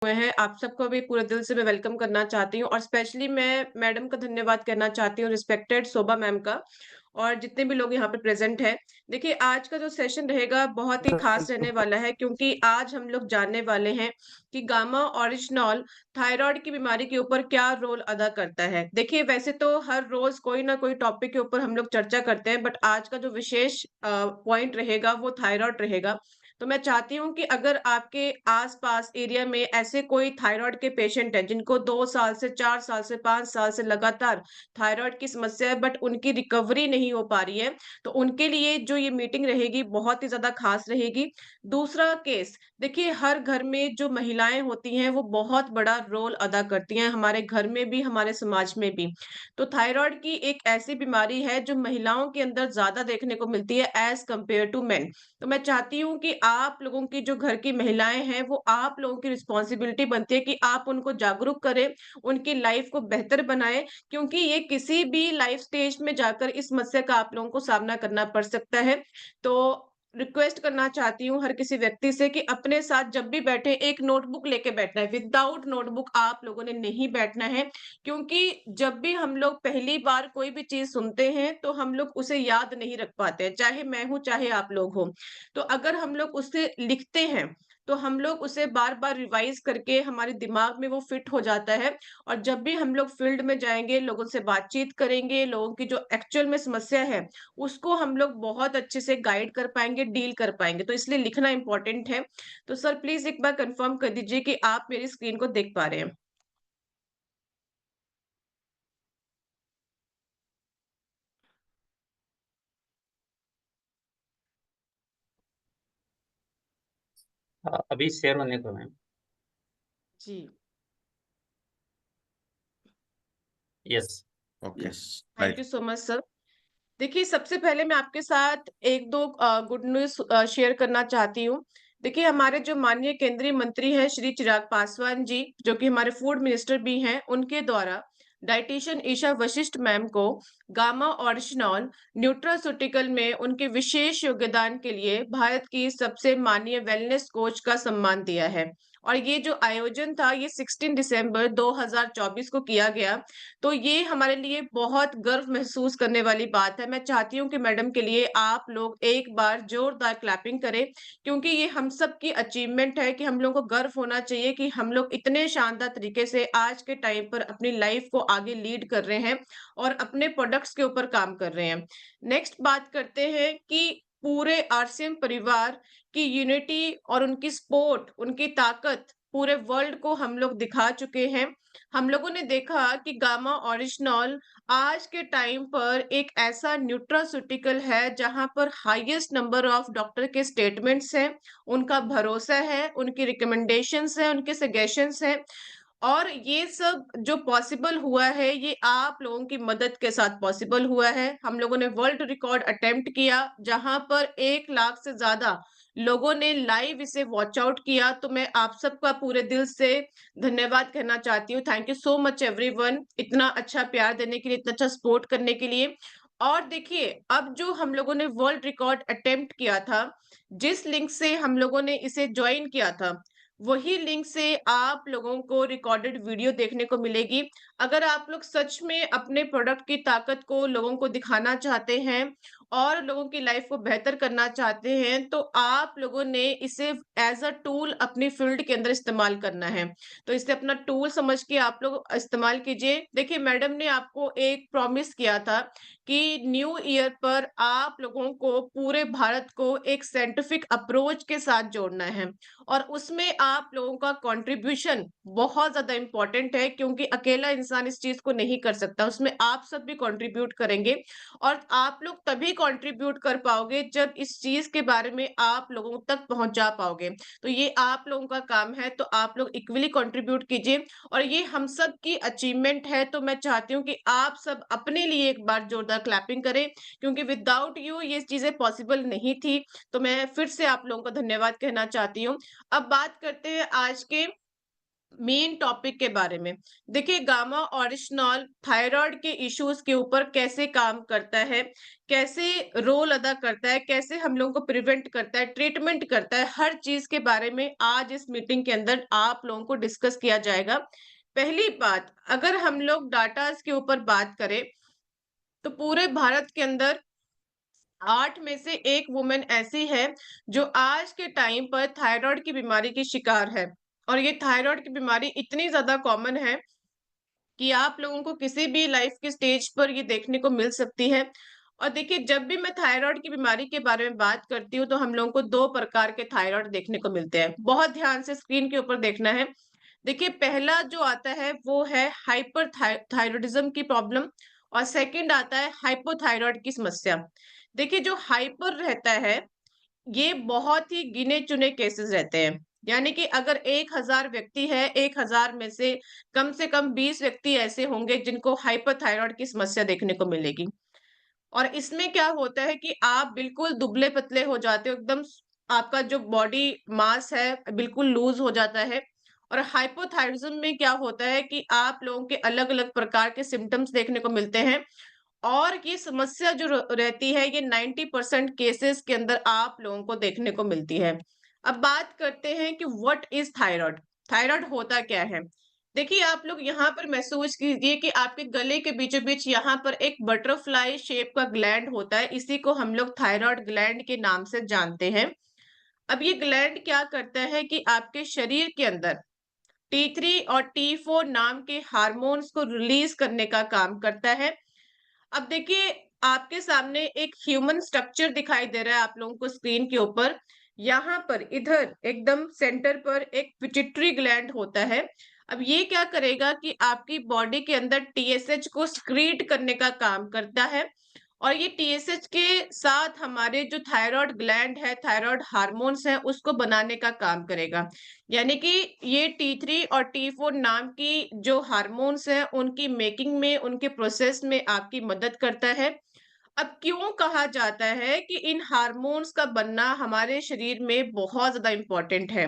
हुए हैं, आप सबको भी पूरे दिल से मैं वेलकम करना चाहती हूँ और स्पेशली मैं मैडम का धन्यवाद करना चाहती हूँ, रिस्पेक्टेड शोभा मैम का और जितने भी लोग यहाँ पे प्रेज़ेंट हैं। देखिए, आज का जो सेशन रहेगा बहुत ही ख़ास रहने वाला है क्योंकि आज हम लोग जानने वाले हैं कि गामा ओरिजिनॉल थायरॉइड की बीमारी के ऊपर क्या रोल अदा करता है। देखिए, वैसे तो हर रोज़ कोई ना कोई टॉपिक के ऊपर हम लोग चर्चा करते हैं, बट आज का जो विशेष पॉइंट रहेगा वो थायरॉइड रहेगा। तो मैं चाहती हूँ कि अगर आपके आस-पास एरिया में ऐसे कोई थायरॉइड के पेशेंट हैं, जिनको 2 साल से 4 साल से 5 साल से लगातार थायरॉइड की समस्या है बट उनकी रिकवरी नहीं हो पा रही है, तो उनके लिए जो ये मीटिंग रहेगी बहुत ही ज़्यादा ख़ास रहेगी। दूसरा केस, देखिए हर घर में जो महिलाएँ होती हैं वो बहुत बड़ा रोल अदा करती हैं, हमारे घर में भी, हमारे समाज में भी। तो थायरॉइड की एक ऐसी बीमारी है जो महिलाओं के अंदर ज़्यादा देखने को मिलती है एज़ कम्पेयर टू मेन। तो मैं चाहती हूँ कि आप लोगों की जो घर की महिलाएँ हैं, वो आप लोगों की रिस्पॉन्सिबिलिटी बनती है कि आप उनको जागरूक करें, उनकी लाइफ़ को बेहतर बनाएँ, क्योंकि ये किसी भी लाइफ़ स्टेज में जाकर इस समस्या का आप लोगों को सामना करना पड़ सकता है। तो रिक्वेस्ट करना चाहती हूँ हर किसी व्यक्ति से कि अपने साथ जब भी बैठे एक नोटबुक लेके बैठना है, विदाउट नोटबुक आप लोगों ने नहीं बैठना है, क्योंकि जब भी हम लोग पहली बार कोई भी चीज़ सुनते हैं, तो हम लोग उसे याद नहीं रख पाते हैं, चाहे मैं हूँ, चाहे आप लोग हो। तो अगर हम लोग उसे लिखते हैं, तो हम लोग उसे बार-बार रिवाइज़ करके हमारे दिमाग में वो फिट हो जाता है और जब भी हम लोग फील्ड में जाएँगे, लोगों से बातचीत करेंगे, लोगों की जो एक्चुअल में समस्या है, उसको हम लोग बहुत अच्छे से गाइड कर पाएँगे, डील कर पाएँगे। तो इसलिए लिखना इम्पोर्टेंट है। तो सर प्लीज़ एक बार कन्फर्म कर दीजिए कि आप मेरी स्क्रीन को देख पा रहे हैं। अभी शेयर होने को है। जी, yes. Okay, thank right. You so much sir. देखिए, सबसे पहले मैं आपके साथ 1-2 गुड न्यूज़ शेयर करना चाहती हूँ। देखिए, हमारे जो माननीय केंद्रीय मंत्री हैं श्री चिराग पासवान जी, जो कि हमारे फूड मिनिस्टर भी हैं, उनके द्वारा डायटीशियन ईशा वशिष्ठ मैम को गामा ओरिजिनॉल न्यूट्रास्यूटिकल में उनके विशेष योगदान के लिए भारत की सबसे माननीय वेलनेस कोच का सम्मान दिया है। और ये जो आयोजन था, ये 16 दिसंबर 2024 को किया गया। तो ये हमारे लिए बहुत गर्व महसूस करने वाली बात है। मैं चाहती हूँ कि मैडम के लिए आप लोग एक बार ज़ोरदार क्लैपिंग करें, क्योंकि ये हम सब की अचीवमेंट है कि हम लोगों को गर्व होना चाहिए कि हम लोग इतने शानदार तरीके से आज के टाइम पर अपनी लाइफ को आगे लीड कर रहे हैं और अपने प्रोडक्ट्स के ऊपर काम कर रहे हैं। नेक्स्ट बात करते हैं कि पूरे आरसीएम परिवार की यूनिटी और उनकी सपोर्ट, उनकी ताकत पूरे वर्ल्ड को हम लोग दिखा चुके हैं। हम लोगों ने देखा कि गामा ओरिजिनॉल आज के टाइम पर एक ऐसा न्यूट्रास्यूटिकल है जहां पर हाईएस्ट नंबर ऑफ डॉक्टर के स्टेटमेंट्स हैं, उनका भरोसा है, उनकी रिकमेंडेशंस हैं, उनके सजेशंस हैं और ये सब जो पॉसिबल हुआ है, ये आप लोगों की मदद के साथ पॉसिबल हुआ है। हम लोगों ने वर्ल्ड रिकॉर्ड अटेम्प्ट किया, जहाँ पर 1 लाख से ज़्यादा लोगों ने लाइव इसे वॉच आउट किया। तो मैं आप सबका पूरे दिल से धन्यवाद कहना चाहती हूँ। Thank you so much everyone, इतना अच्छा प्यार देने के लिए, इतना अच्छा सपोर्ट करने के लिए। और देखिए, अब जो हम लोगों ने वर्ल्ड रिकॉर्ड अटेम्प्ट किया था, जिस लिंक से हम लोगों ने इसे जॉइन किया था, वही लिंक से आप लोगों को रिकॉर्डेड वीडियो देखने को मिलेगी। अगर आप लोग सच में अपने प्रोडक्ट की ताकत को लोगों को दिखाना चाहते हैं और लोगों की लाइफ को बेहतर करना चाहते हैं, तो आप लोगों ने इसे एज़ अ टूल अपनी फील्ड के अंदर इस्तेमाल करना है। तो इसे अपना टूल समझ के आप लोग इस्तेमाल कीजिए। देखिए, मैडम ने आपको एक प्रॉमिस किया था कि न्यू ईयर पर आप लोगों को पूरे भारत को एक साइंटिफिक अप्रोच के साथ जोड़ना है। और उसमें आप लोगों का कंट्रीब्यूशन बहुत ज़्यादा इम्पोर्टेंट है, क्योंकि अकेला इंसान इस चीज़ को नहीं कर सकता, उसमें आप सब भी कंट्रीब्यूट करेंगे और आप लोग तभी कंट्रीब्यूट कर पाओगे जब इस चीज़ के बारे में आप लोगों तक पहुँचा पाओगे। तो ये आप लोगों का काम है, तो आप लोग इक्वली कंट्रीब्यूट कीजिए और ये हम सब की अचीवमेंट है, तो मैं चाहती हूँ कि आप सब अपने लिए एक बार जोरदार क्लैपिंग करें, क्योंकि विदाउट यू ये चीज़ें पॉसिबल नहीं थी। तो मैं फिर से आप लोगों को धन्यवाद कहना चाहती हूँ। अब बात करते हैं आज के मेन टॉपिक के बारे में। देखिए गामा ओरिजिनॉल थायराइड के इश्यूज के ऊपर कैसे काम करता है, कैसे रोल अदा करता है, कैसे हम लोगों को प्रिवेंट करता है, ट्रीटमेंट करता है, हर चीज के बारे में आज इस मीटिंग के अंदर आप लोगों को डिस्कस किया जाएगा। पहली बात, अगर हम लोग डाटास के ऊपर बात करें तो पूरे भारत के अंदर 8 में से 1 वुमन ऐसी है जो आज के टाइम पर थायराइड की बीमारी की शिकार है। और ये थायराइड की बीमारी इतनी ज़्यादा कॉमन है कि आप लोगों को किसी भी लाइफ के स्टेज पर ये देखने को मिल सकती है। और देखिए जब भी मैं थायराइड की बीमारी के बारे में बात करती हूँ तो हम लोगों को 2 प्रकार के थायराइड देखने को मिलते हैं। बहुत ध्यान से स्क्रीन के ऊपर देखना है। देखिए पहला जो आता है वो है हाइपर थायराइडिज्म की प्रॉब्लम और सेकंड आता है हाइपोथायराइड की समस्या। देखिए जो हाइपर रहता है ये बहुत ही गिने-चुने केसेस रहते हैं। यानी कि अगर 1000 व्यक्ति है, 1000 में से कम 20 व्यक्ति ऐसे होंगे जिनको हाइपरथायरॉइड की समस्या देखने को मिलेगी। और इसमें क्या होता है कि आप बिल्कुल दुबले-पतले हो जाते हो, एकदम आपका जो बॉडी मास है बिल्कुल लूज़ हो जाता है। और हाइपोथायरिज़म में क्या होता है कि आप लोगों के अलग-अलग प्रकार के सिम्पटम्स देखने को मिलते हैं। और ये समस्या जो रहती है ये 90% केसेस के अंदर आप लोगों को देखने को मिलती है। अब बात करते हैं कि व्हाट इज थायराइड? थायराइड होता क्या है? देखिए आप लोग यहाँ पर महसूस कीजिए कि आपके गले के बीचों बीच यहाँ पर एक बटरफ्लाई शेप का ग्लैंड होता है। इसी को हम लोग थायराइड ग्लैंड के नाम से जानते हैं। अब ये ग्लैंड क्या करता है कि आपके शरीर के अंदर T3 और T4 नाम के हार्मोन्स को रिलीज करने का काम करता है। अब देखिए आपके सामने एक ह्यूमन स्ट्रक्चर दिखाई दे रहा है आप लोगों को स्क्रीन के ऊपर। यहाँ पर इधर एकदम सेंटर पर एक पिट्यूटरी ग्लैंड होता है। अब ये क्या करेगा कि आपकी बॉडी के अंदर टीएसएच को स्क्रीट करने का काम करता है। और ये टीएसएच के साथ हमारे जो थायराइड ग्लैंड है, थायराइड हार्मोन्स हैं, उसको बनाने का काम करेगा। यानी कि ये T3 और T4 नाम की जो हार्मोन्स हैं, उनकी मेकिंग में, उनके प्रोसेस में आपकी मदद करता है। अब क्यों कहा जाता है कि इन हार्मोन्स का बनना हमारे शरीर में बहुत ज़्यादा इम्पोर्टेंट है।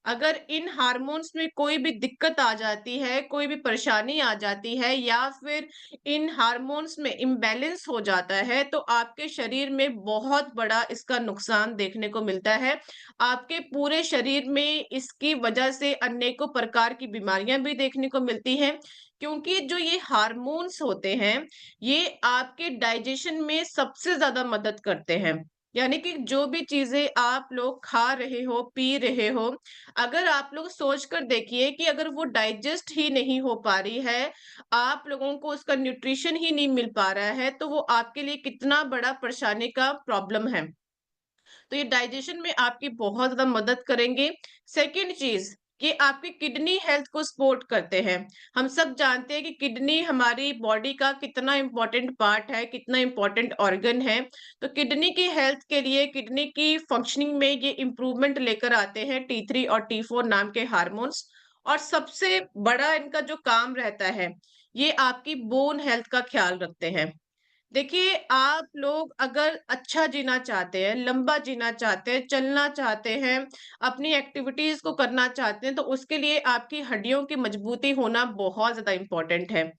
अगर इन हार्मोन्स में कोई भी दिक्कत आ जाती है, कोई भी परेशानी आ जाती है या फिर इन हार्मोन्स में इम्बैलेंस हो जाता है, तो आपके शरीर में बहुत बड़ा इसका नुकसान देखने को मिलता है। आपके पूरे शरीर में इसकी वजह से अनेकों प्रकार की बीमारियाँ भी देखने को मिलती हैं, क्योंकि जो ये हार्मोन्स होते हैं, ये आपके डाइजेशन में सबसे ज़्यादा मदद करते हैं। यानी कि जो भी चीज़ें आप लोग खा रहे हो, पी रहे हो, अगर आप लोग सोच कर देखिए कि अगर वो डाइजेस्ट ही नहीं हो पा रही है, आप लोगों को उसका न्यूट्रिशन ही नहीं मिल पा रहा है, तो वो आपके लिए कितना बड़ा परेशानी का प्रॉब्लम है। तो ये डाइजेशन में आपकी बहुत ज़्यादा मदद करेंगे। सेकंड चीज़, ये आपकी किडनी हेल्थ को सपोर्ट करते हैं। हम सब जानते हैं कि किडनी हमारी बॉडी का कितना इम्पोर्टेंट पार्ट है, कितना इम्पोर्टेंट ऑर्गन है। तो किडनी की हेल्थ के लिए, किडनी की फंक्शनिंग में ये इम्प्रूवमेंट लेकर आते हैं T3 और T4 नाम के हार्मोन्स। और सबसे बड़ा इनका जो काम रहता है, ये आपकी बोन हेल्थ का ख्याल रखते हैं। देखिए, आप लोग अगर अच्छा जीना चाहते हैं, लंबा जीना चाहते हैं, चलना चाहते हैं, अपनी एक्टिविटीज़ को करना चाहते हैं, तो उसके लिए आपकी हड्डियों की मजबूती होना बहुत ज़्यादा इम्पोर्टेंट है।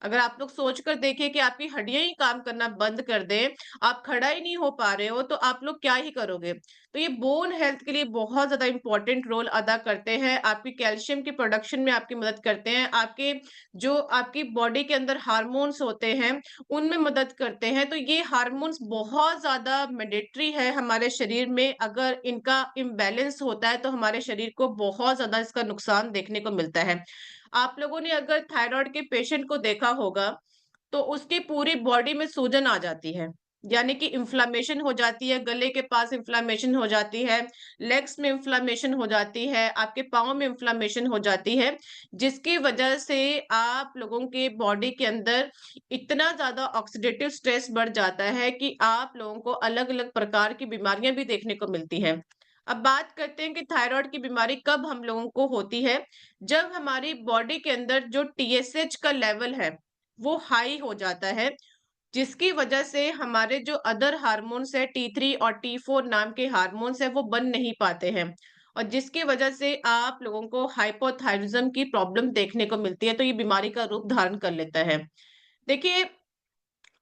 अगर आप लोग सोच कर देखिए कि आपकी हड्डियाँ ही काम करना बंद कर दें, आप खड़ा ही नहीं हो पा रहे हो, तो आप लोग क्या ही करोगे? तो ये बोन हेल्थ के लिए बहुत ज़्यादा इम्पोर्टेंट रोल अदा करते हैं, आपकी कैल्शियम की प्रोडक्शन में आपकी मदद करते हैं, आपके जो आपकी बॉडी के अंदर हार्मोन्स होते हैं, उनमें मदद करते हैं। तो ये हार्मोन्स बहुत ज़्यादा मैंडेटरी है हमारे शरीर में। अगर इनका इम्बैलेंस होता है तो हमारे शरीर को बहुत ज़्यादा इसका नुकसान देखने को मिलता है। आप लोगों ने अगर थायराइड के पेशेंट को देखा होगा, तो उसकी पूरी बॉडी में सूजन आ जाती है। यानी कि इन्फ्लेमेशन हो जाती है, गले के पास इन्फ्लेमेशन हो जाती है, लेग्स में इन्फ्लेमेशन हो जाती है, आपके पाँव में इन्फ्लेमेशन हो जाती है, जिसकी वजह से आप लोगों के बॉडी के अंदर इतना ज़्यादा ऑक्सीडेटिव स्ट्रेस बढ़ जाता है कि आप लोगों को अलग-अलग प्रकार की बीमारियाँ भी देखने को मिलती हैं। अब बात करते हैं कि थायराइड की बीमारी कब हम लोगों को होती है, जब हमारी बॉडी के अंदर जो टीएसएच का लेवल है, वो हाई हो जाता है, जिसकी वजह से हमारे जो अदर हार्मोन्स है T3 और T4 नाम के हार्मोन्स है वो बन नहीं पाते हैं। और जिसकी वजह से आप लोगों को हाइपोथायराइडिज्म की प्रॉब्लम देखने को मिलती है, तो ये बीमारी का रूप धारण कर लेता है। देखिए,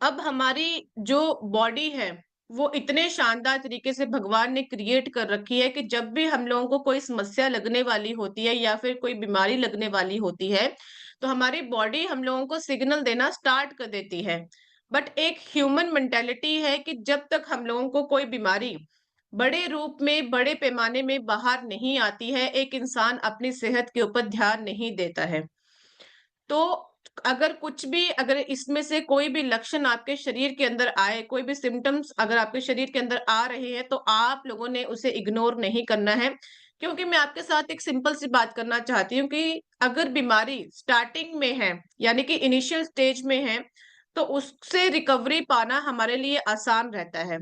अब हमारी जो बॉडी है, वो इतने शानदार तरीके से भगवान ने क्रिएट कर रखी है कि जब भी हम लोगों को कोई समस्या लगने वाली होती है या फिर कोई बीमारी लगने वाली होती है, तो हमारी बॉडी हम लोगों को सिग्नल देना स्टार्ट कर देती है। बट एक ह्यूमन मेंटालिटी है कि जब तक हम लोगों को कोई बीमारी बड़े रूप में, बड़े पैमाने में बाहर नहीं आती है, एक इंसान अपनी सेहत के ऊपर ध्यान नहीं देता है। तो अगर कुछ भी अगर इसमें से कोई भी लक्षण आपके शरीर के अंदर आए, कोई भी सिम्पटम्स अगर आपके शरीर के अंदर आ रहे हैं, तो आप लोगों ने उसे इग्नोर नहीं करना है। क्योंकि मैं आपके साथ एक सिंपल सी बात करना चाहती हूँ कि अगर बीमारी स्टार्टिंग में है, यानी कि इनिशियल स्टेज में है, तो उससे रिकवरी पाना हमारे लिए आसान रहता है।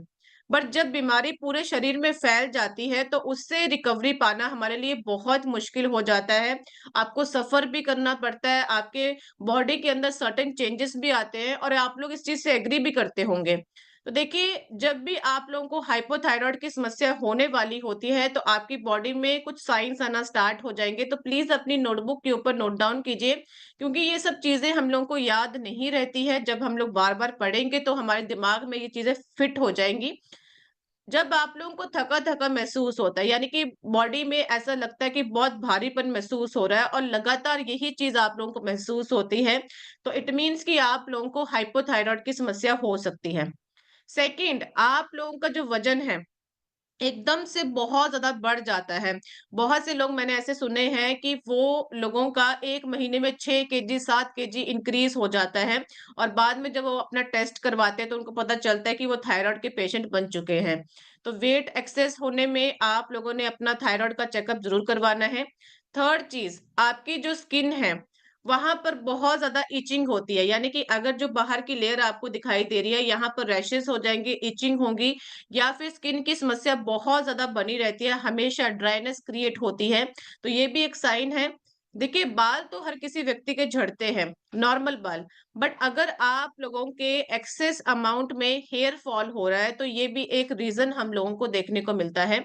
बट जब बीमारी पूरे शरीर में फैल जाती है, तो उससे रिकवरी पाना हमारे लिए बहुत मुश्किल हो जाता है। आपको सफ़र भी करना पड़ता है, आपके बॉडी के अंदर सर्टेन चेंजेस भी आते हैं और आप लोग इस चीज़ से एग्री भी करते होंगे। तो देखिए, जब भी आप लोगों को हाइपोथायरॉइड की समस्या होने वाली होती है, तो आपकी बॉडी में कुछ साइन्स आना स्टार्ट हो जाएँगे। तो प्लीज़ अपनी नोटबुक के ऊपर नोट डाउन कीजिए, क्योंकि ये सब चीज़ें हम लोगों को याद नहीं रहती है। जब हम लोग बार-बार पढ़ेंगे, तो हमारे दिमाग में ये चीज़ें फिट हो जाएँगी। जब आप लोगों को थका-थका महसूस होता है, यानी कि बॉडी में ऐसा लगता है कि बहुत भारीपन महसूस हो रहा है और लगातार यही चीज़ आप लोगों को महसूस होती है, तो इट मीन्स कि आप लोगों को हाइपोथायरॉइड की समस्या हो सकती है। सेकंड, आप लोगों का जो वज़न है, एकदम से बहुत ज़्यादा बढ़ जाता है। बहुत से लोग मैंने ऐसे सुने हैं कि वो लोगों का 1 महीने में 6 केजी, 7 केजी इंक्रीज़ हो जाता है और बाद में जब वो अपना टेस्ट करवाते हैं, तो उनको पता चलता है कि वो थायरॉइड के पेशेंट बन चुके हैं। तो वेट एक्सेस होने में आप लोगों ने अपना थायरॉइड का चेकअप ज़रूर करवाना है। थर्ड चीज़, आपकी जो स्किन है, वहाँ पर बहुत ज़्यादा इचिंग होती है, यानी कि अगर जो बाहर की लेयर आपको दिखाई दे रही है, यहाँ पर रैशेज़ हो जाएँगे, इचिंग होंगी या फिर स्किन की समस्या बहुत ज़्यादा बनी रहती है, हमेशा ड्राइनेस क्रिएट होती है, तो ये भी एक साइन है। देखिए, बाल तो हर किसी व्यक्ति के झड़ते हैं, नॉर्मल बाल, बट अगर आप लोगों के एक्सेस अमाउंट में हेयर फॉल हो रहा है, तो ये भी एक रीज़न हम लोगों को देखने को मिलता है।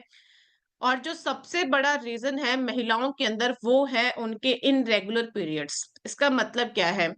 और जो सबसे बड़ा रीज़न है महिलाओं के अंदर, वो है उनके इर्रेगुलर पीरियड्स। इसका मतलब क्या है?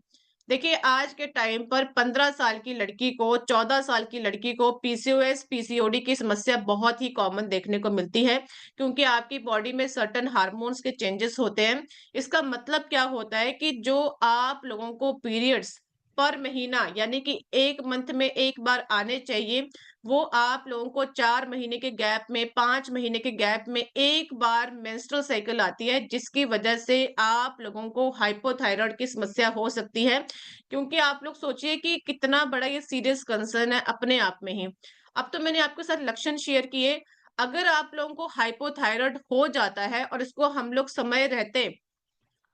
देखिए, आज के टाइम पर 15 साल की लड़की को, 14 साल की लड़की को पीसीओएस, पीसीओडी की समस्या बहुत ही कॉमन देखने को मिलती है, क्योंकि आपकी बॉडी में सर्टेन हार्मोन्स के चेंजेस होते हैं। इसका मतलब क्या होता है कि जो आप लोगों को पीरियड्स पर महीना, यानी कि 1 मंथ में 1 बार आने चाहिए, वो आप लोगों को 4 महीने के गैप में, 5 महीने के गैप में 1 बार मेंस्ट्रुअल साइकिल आती है, जिसकी वजह से आप लोगों को हाइपोथायरॉइड की समस्या हो सकती है। क्योंकि आप लोग सोचिए कि कितना बड़ा ये सीरियस कंसर्न है अपने आप में ही। अब तो मैंने आपके साथ लक्षण शेयर किए, अगर आप लोगों को हाइपोथायरॉइड हो जाता है और इसको हम लोग समय रहते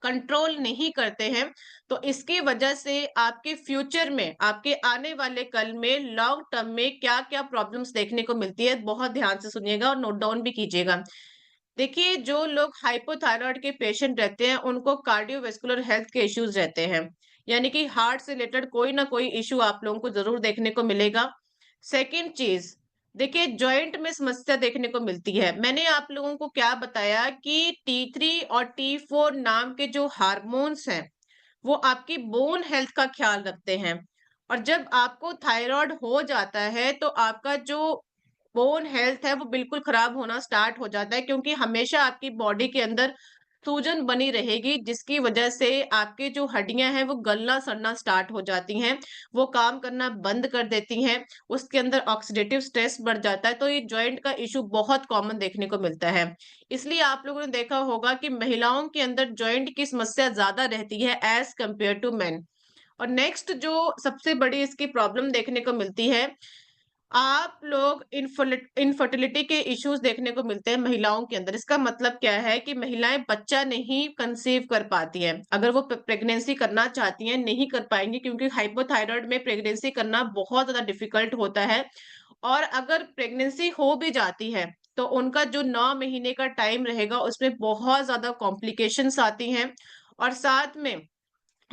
कंट्रोल नहीं करते हैं, तो इसकी वजह से आपके फ्यूचर में, आपके आने वाले कल में लॉन्ग टर्म में क्या-क्या प्रॉब्लम्स देखने को मिलती है, बहुत ध्यान से सुनिएगा और नोट डाउन भी कीजिएगा। देखिए, जो लोग हाइपोथायरॉइड के पेशेंट रहते हैं, उनको कार्डियोवैस्कुलर हेल्थ के इश्यूज़ रहते हैं। यानी कि हार्ट से रिलेटेड कोई ना कोई इश्यू आप लोगों को ज़रूर देखने को मिलेगा। सेकंड चीज़, देखिए जॉइंट में समस्या देखने को मिलती है। मैंने आप लोगों को क्या बताया कि T3 और T4 नाम के जो हार्मोन्स हैं, वो आपकी बोन हेल्थ का ख्याल रखते हैं। और जब आपको थायरॉइड हो जाता है, तो आपका जो बोन हेल्थ है वो बिल्कुल खराब होना स्टार्ट हो जाता है, क्योंकि हमेशा आपकी बॉडी के अंदर सूजन बनी रहेगी, जिसकी वजह से आपकी जो हड्डियां हैं वो गलना सड़ना स्टार्ट हो जाती हैं, वो काम करना बंद कर देती हैं, उसके अंदर ऑक्सीडेटिव स्ट्रेस बढ़ जाता है। तो ये जॉइंट का इशू बहुत कॉमन देखने को मिलता है। इसलिए आप लोगों ने देखा होगा कि महिलाओं के अंदर जॉइंट की समस्या ज्यादा रहती है एज कंपेयर टू मेन। और नेक्स्ट जो सबसे बड़ी इसकी प्रॉब्लम देखने को मिलती है, आप लोग इनफर्टिलिटी के इश्यूज देखने को मिलते हैं महिलाओं के अंदर। इसका मतलब क्या है कि महिलाएं बच्चा नहीं कंसीव कर पाती हैं। अगर वो प्रेगनेंसी करना चाहती हैं, नहीं कर पाएंगी, क्योंकि हाइपोथायरॉइड में प्रेगनेंसी करना बहुत ज्यादा डिफिकल्ट होता है। और अगर प्रेगनेंसी हो भी जाती है, तो उनका जो 9 महीने का टाइम रहेगा, उसमें बहुत ज्यादा कॉम्प्लिकेशंस आती हैं। और साथ में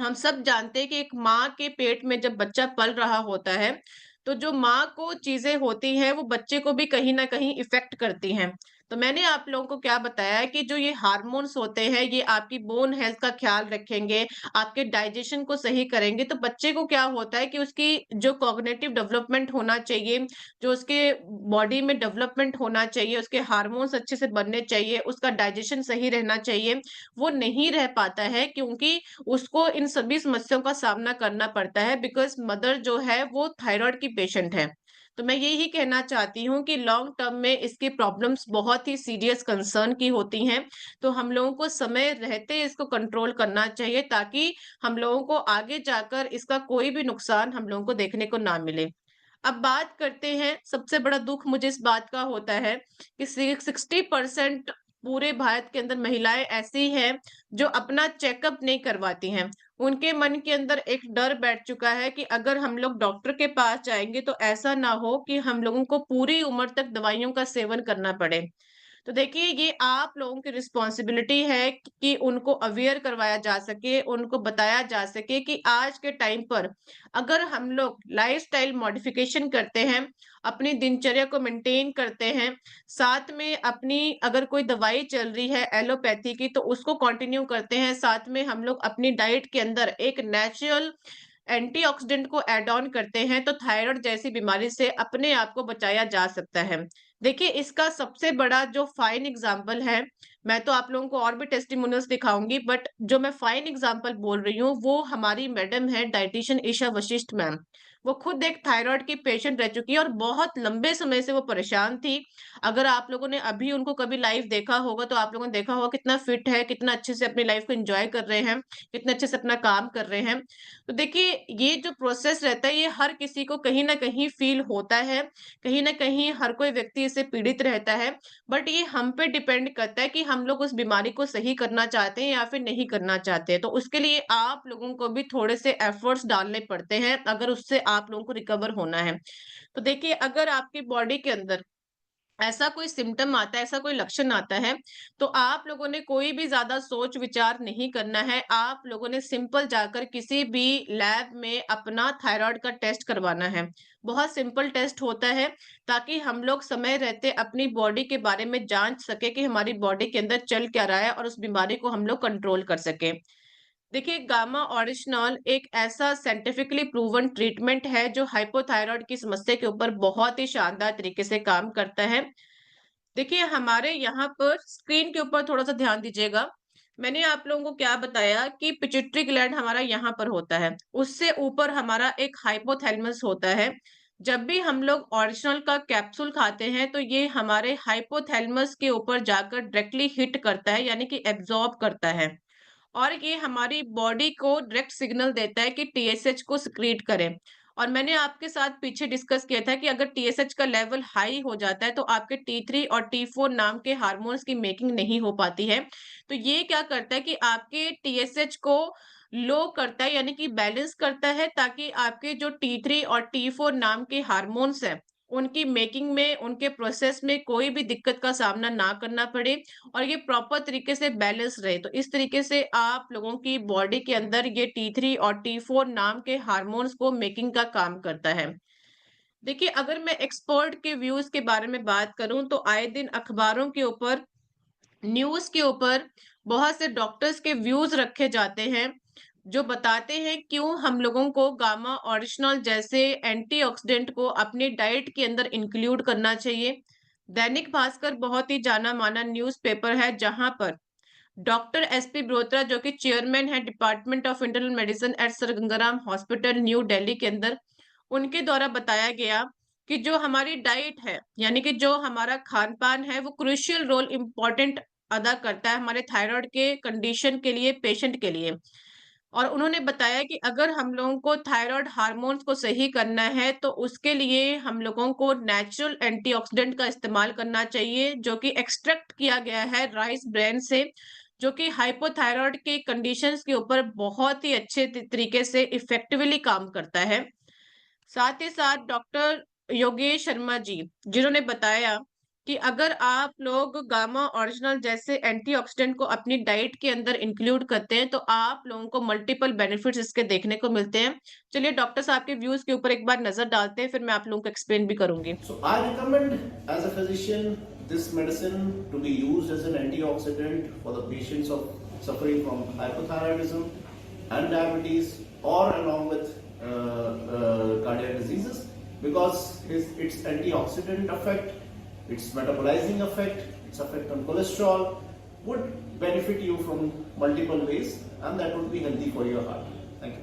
हम सब जानते हैं कि एक माँ के पेट में जब बच्चा पल रहा होता है, तो जो माँ को चीज़ें होती हैं, वो बच्चे को भी कहीं न कहीं इफ़ेक्ट करती हैं। तो मैंने आप लोगों को क्या बताया है कि जो ये हार्मोन्स होते हैं, ये आपकी बोन हेल्थ का ख्याल रखेंगे, आपके डाइजेशन को सही करेंगे। तो बच्चे को क्या होता है कि उसकी जो कॉग्निटिव डेवलपमेंट होना चाहिए, जो उसके बॉडी में डेवलपमेंट होना चाहिए, उसके हार्मोन्स अच्छे से बनने चाहिए, उसका डाइजेशन सही रहना चाहिए, वो नहीं रह पाता है क्योंकि उसको इन सभी समस्याओं का सामना करना पड़ता है बिकॉज़ मदर जो है वो थायरॉइड की पेशेंट है। तो मैं यही कहना चाहती हूँ कि लॉन्ग टर्म में इसकी प्रॉब्लम्स बहुत ही सीरियस कंसर्न की होती हैं। तो हम लोगों को समय रहते इसको कंट्रोल करना चाहिए ताकि हम लोगों को आगे जाकर इसका कोई भी नुकसान हम लोगों को देखने को ना मिले। अब बात करते हैं, सबसे बड़ा दुःख मुझे इस बात का होता है कि 60% पूरे भारत के अंदर महिलाएँ ऐसी हैं, जो अपना चेकअप नहीं करवाती हैं। उनके मन के अंदर एक डर बैठ चुका है कि अगर हम लोग डॉक्टर के पास जाएँगे तो ऐसा ना हो कि हम लोगों को पूरी उम्र तक दवाइयों का सेवन करना पड़े। तो देखिए ये आप लोगों की रिस्पॉन्सिबिलिटी है कि उनको अवेयर करवाया जा सके, उनको बताया जा सके कि आज के टाइम पर अगर हम लोग लाइफस्टाइल मॉडिफिकेशन करते हैं, अपनी दिनचर्या को मेंटेन करते हैं, साथ में अपनी अगर कोई दवाई चल रही है एलोपैथी की तो उसको कंटिन्यू करते हैं, साथ में हम लोग अपनी डाइट के अंदर एक नेचुरल एंटीऑक्सीडेंट को ऐड ऑन करते हैं तो थायराइड जैसी बीमारी से अपने आप को बचाया जा सकता है। देखिए इसका सबसे बड़ा जो फाइन एग्जांपल है, मैं तो आप लोगों को और भी टेस्टिमोनियल्स दिखाऊँगी बट जो मैं फाइन एग्जांपल बोल रही हूँ वो हमारी मैडम है डायटीशियन ईशा वशिष्ठ मैम। वो खुद एक थायराइड की पेशेंट रह चुकी है और बहुत लंबे समय से वो परेशान थी। अगर आप लोगों ने अभी उनको कभी लाइव देखा होगा तो आप लोगों ने देखा होगा कितना फिट है, कितना अच्छे से अपनी लाइफ को एन्जॉय कर रहे हैं, कितने अच्छे से अपना काम कर रहे हैं। तो देखिए ये जो प्रोसेस रहता है ये हर किसी को कहीं न कहीं फ़ील होता है, कहीं न कहीं हर कोई व्यक्ति इससे पीड़ित रहता है। बट ये हम पे डिपेंड करता है कि हम लोग उस बीमारी को सही करना चाहते हैं या फिर नहीं करना चाहते हैं। तो उसके लिए आप लोगों को भी थोड़े से एफर्ट्स डालने पड़ते हैं अगर उससे आप लोगों को रिकवर होना है। तो देखिए अगर आपकी बॉडी के अंदर ऐसा कोई सिम्पटम आता है, ऐसा कोई लक्षण आता है, तो आप लोगों ने कोई भी ज़्यादा सोच-विचार नहीं करना है। आप लोगों ने सिंपल जाकर किसी भी लैब में अपना थायरॉइड का टेस्ट करवाना है। बहुत सिंपल टेस्ट होता है, ताकि हम लोग समय रहते अपनी बॉडी के बारे में जाँच सकें कि हमारी बॉडी के अंदर चल क्या रहा है और उस बीमारी को हम लोग कंट्रोल कर सकें। देखिए गामा ओरिजिनॉल एक ऐसा साइंटिफिकली प्रूवन ट्रीटमेंट है जो हाइपोथायराइड की समस्या के ऊपर बहुत ही शानदार तरीके से काम करता है। देखिए हमारे यहाँ पर स्क्रीन के ऊपर थोड़ा-सा ध्यान दीजिएगा। मैंने आप लोगों को क्या बताया कि पिट्यूटरी ग्लैंड हमारा यहाँ पर होता है। उससे ऊपर हमारा एक हाइपोथैलेमस होता है। जब भी हम लोग ओरिजिनल का कैप्सूल खाते हैं तो ये हमारे हाइपोथैलेमस के ऊपर जाकर डायरेक्टली हिट करता है यानी कि एब्ज़ॉर्ब करता है। और ये हमारी बॉडी को डायरेक्ट सिग्नल देता है कि टीएसएच को सिक्रीट करें। और मैंने आपके साथ पीछे डिस्कस किया था कि अगर टीएसएच का लेवल हाई हो जाता है तो आपके टी3 और टी4 नाम के हार्मोन्स की मेकिंग नहीं हो पाती है। तो ये क्या करता है कि आपके टीएसएच को लो करता है यानी कि बैलेंस करता है ताकि आपके जो टी3 और टी4 नाम के हार्मोन्स हैं, उनकी मेकिंग में, उनके प्रोसेस में कोई भी दिक्कत का सामना ना करना पड़े और ये प्रॉपर तरीके से बैलेंस रहे। तो इस तरीके से आप लोगों की बॉडी के अंदर ये टी3 और टी4 नाम के हार्मोन्स को मेकिंग का काम करता है। देखिए अगर मैं एक्सपर्ट के व्यूज़ के बारे में बात करूँ तो आए दिन अखबारों के ऊपर, न्यूज़ के ऊपर बहुत से डॉक्टर्स के व्यूज़ रखे जाते हैं, जो बताते हैं क्यों हम लोगों को गामा ओरिजिनल जैसे एंटीऑक्सीडेंट को अपनी डाइट के अंदर इंक्लूड करना चाहिए। दैनिक भास्कर बहुत ही जाना-माना न्यूज़पेपर है जहाँ पर डॉक्टर एसपी ब्रोत्रा जो कि चेयरमैन है department of internal medicine eight sir Gangaram hospital new Delhi के अंदर, उनके द्वारा बताया गया कि जो हमारी डाइट है यानी कि जो हमारा खान-पान है वो क्रूशियल रोल इम्पोर्टेंट अदा करता है हमारे थायराइड के कंडीशन के लिए, पेशेंट के लिए। और उन्होंने बताया कि अगर हम लोगों को थायराइड हार्मोन्स को सही करना है तो उसके लिए हम लोगों को नेचुरल एंटीऑक्सीडेंट का इस्तेमाल करना चाहिए जो कि एक्सट्रैक्ट किया गया है राइस ब्रेन से, जो कि हाइपोथायराइड के कंडीशंस के ऊपर बहुत ही अच्छे तरीके से इफेक्टिवली काम करता है। साथ ही साथ डॉक्टर योगेश शर्मा जी, जिन्होंने बताया कि अगर आप लोग गामा ओरिजिनल जैसे एंटीऑक्सीडेंट को अपनी डाइट के अंदर इंक्लूड करते हैं, तो आप लोगों को मल्टीपल बेनिफिट्स इसके देखने को मिलते हैं। चलिए डॉक्टर साहब के व्यूज़ के ऊपर एक बार नज़र डालते हैं, फिर मैं आप लोगों को एक्सप्लेन भी करूँगी। So I recommend as a physician this medicine to be used as an antioxidant for the patients of suffering from hypothyroidism and diabetes, or along with cardiac diseases, because its antioxidant effect, its metabolizing effect, its effect on cholesterol would benefit you from multiple ways, and that would be healthy for your heart. Thank you.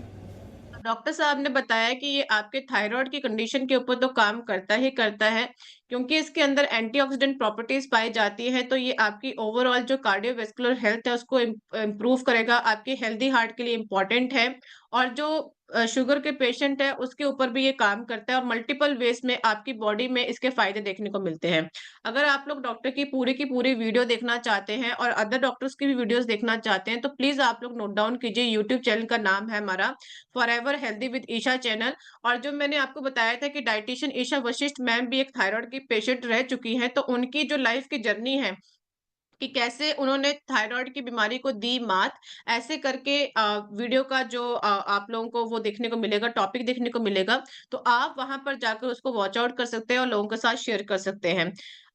Doctor साहब ने बताया कि ये आपके thyroid की condition के ऊपर तो काम करता ही करता है, क्योंकि इसके अंदर एंटीऑक्सीडेंट प्रॉपर्टीज पाई जाती है, तो ये आपकी ओवरऑल जो कार्डियोवैस्कुलर हेल्थ है उसको इम्प्रूव करेगा, आपकी हेल्दी हार्ट के लिए इम्पोर्टेंट है। और जो शुगर के पेशेंट है उसके ऊपर भी ये काम करता है, और मल्टीपल वेज में आपकी बॉडी में इसके फायदे देखने को मिलते हैं। अगर आप लोग डॉक्टर की पूरी वीडियो देखना चाहते हैं और अदर डॉक्टर्स की भी वीडियोस देखना चाहते हैं, तो प्लीज आप लोग नोट डाउन कीजिए। यूट्यूब चैनल का नाम है हमारा forever healthy with Isha channel. और जो मैंने आपको बताया था कि डाइटिशियन ईशा वशिष्ठ मैम भी एक थायराइड की पेशेंट रह चुकी हैं, तो उनकी जो लाइफ की जर्नी है कि कैसे उन्होंने थायराइड की बीमारी को दी मात, ऐसे करके वीडियो का जो आप लोगों को वो देखने को मिलेगा, टॉपिक देखने को मिलेगा। तो आप वहां पर जाकर उसको वॉच आउट कर सकते हैं और लोगों के साथ शेयर कर सकते हैं।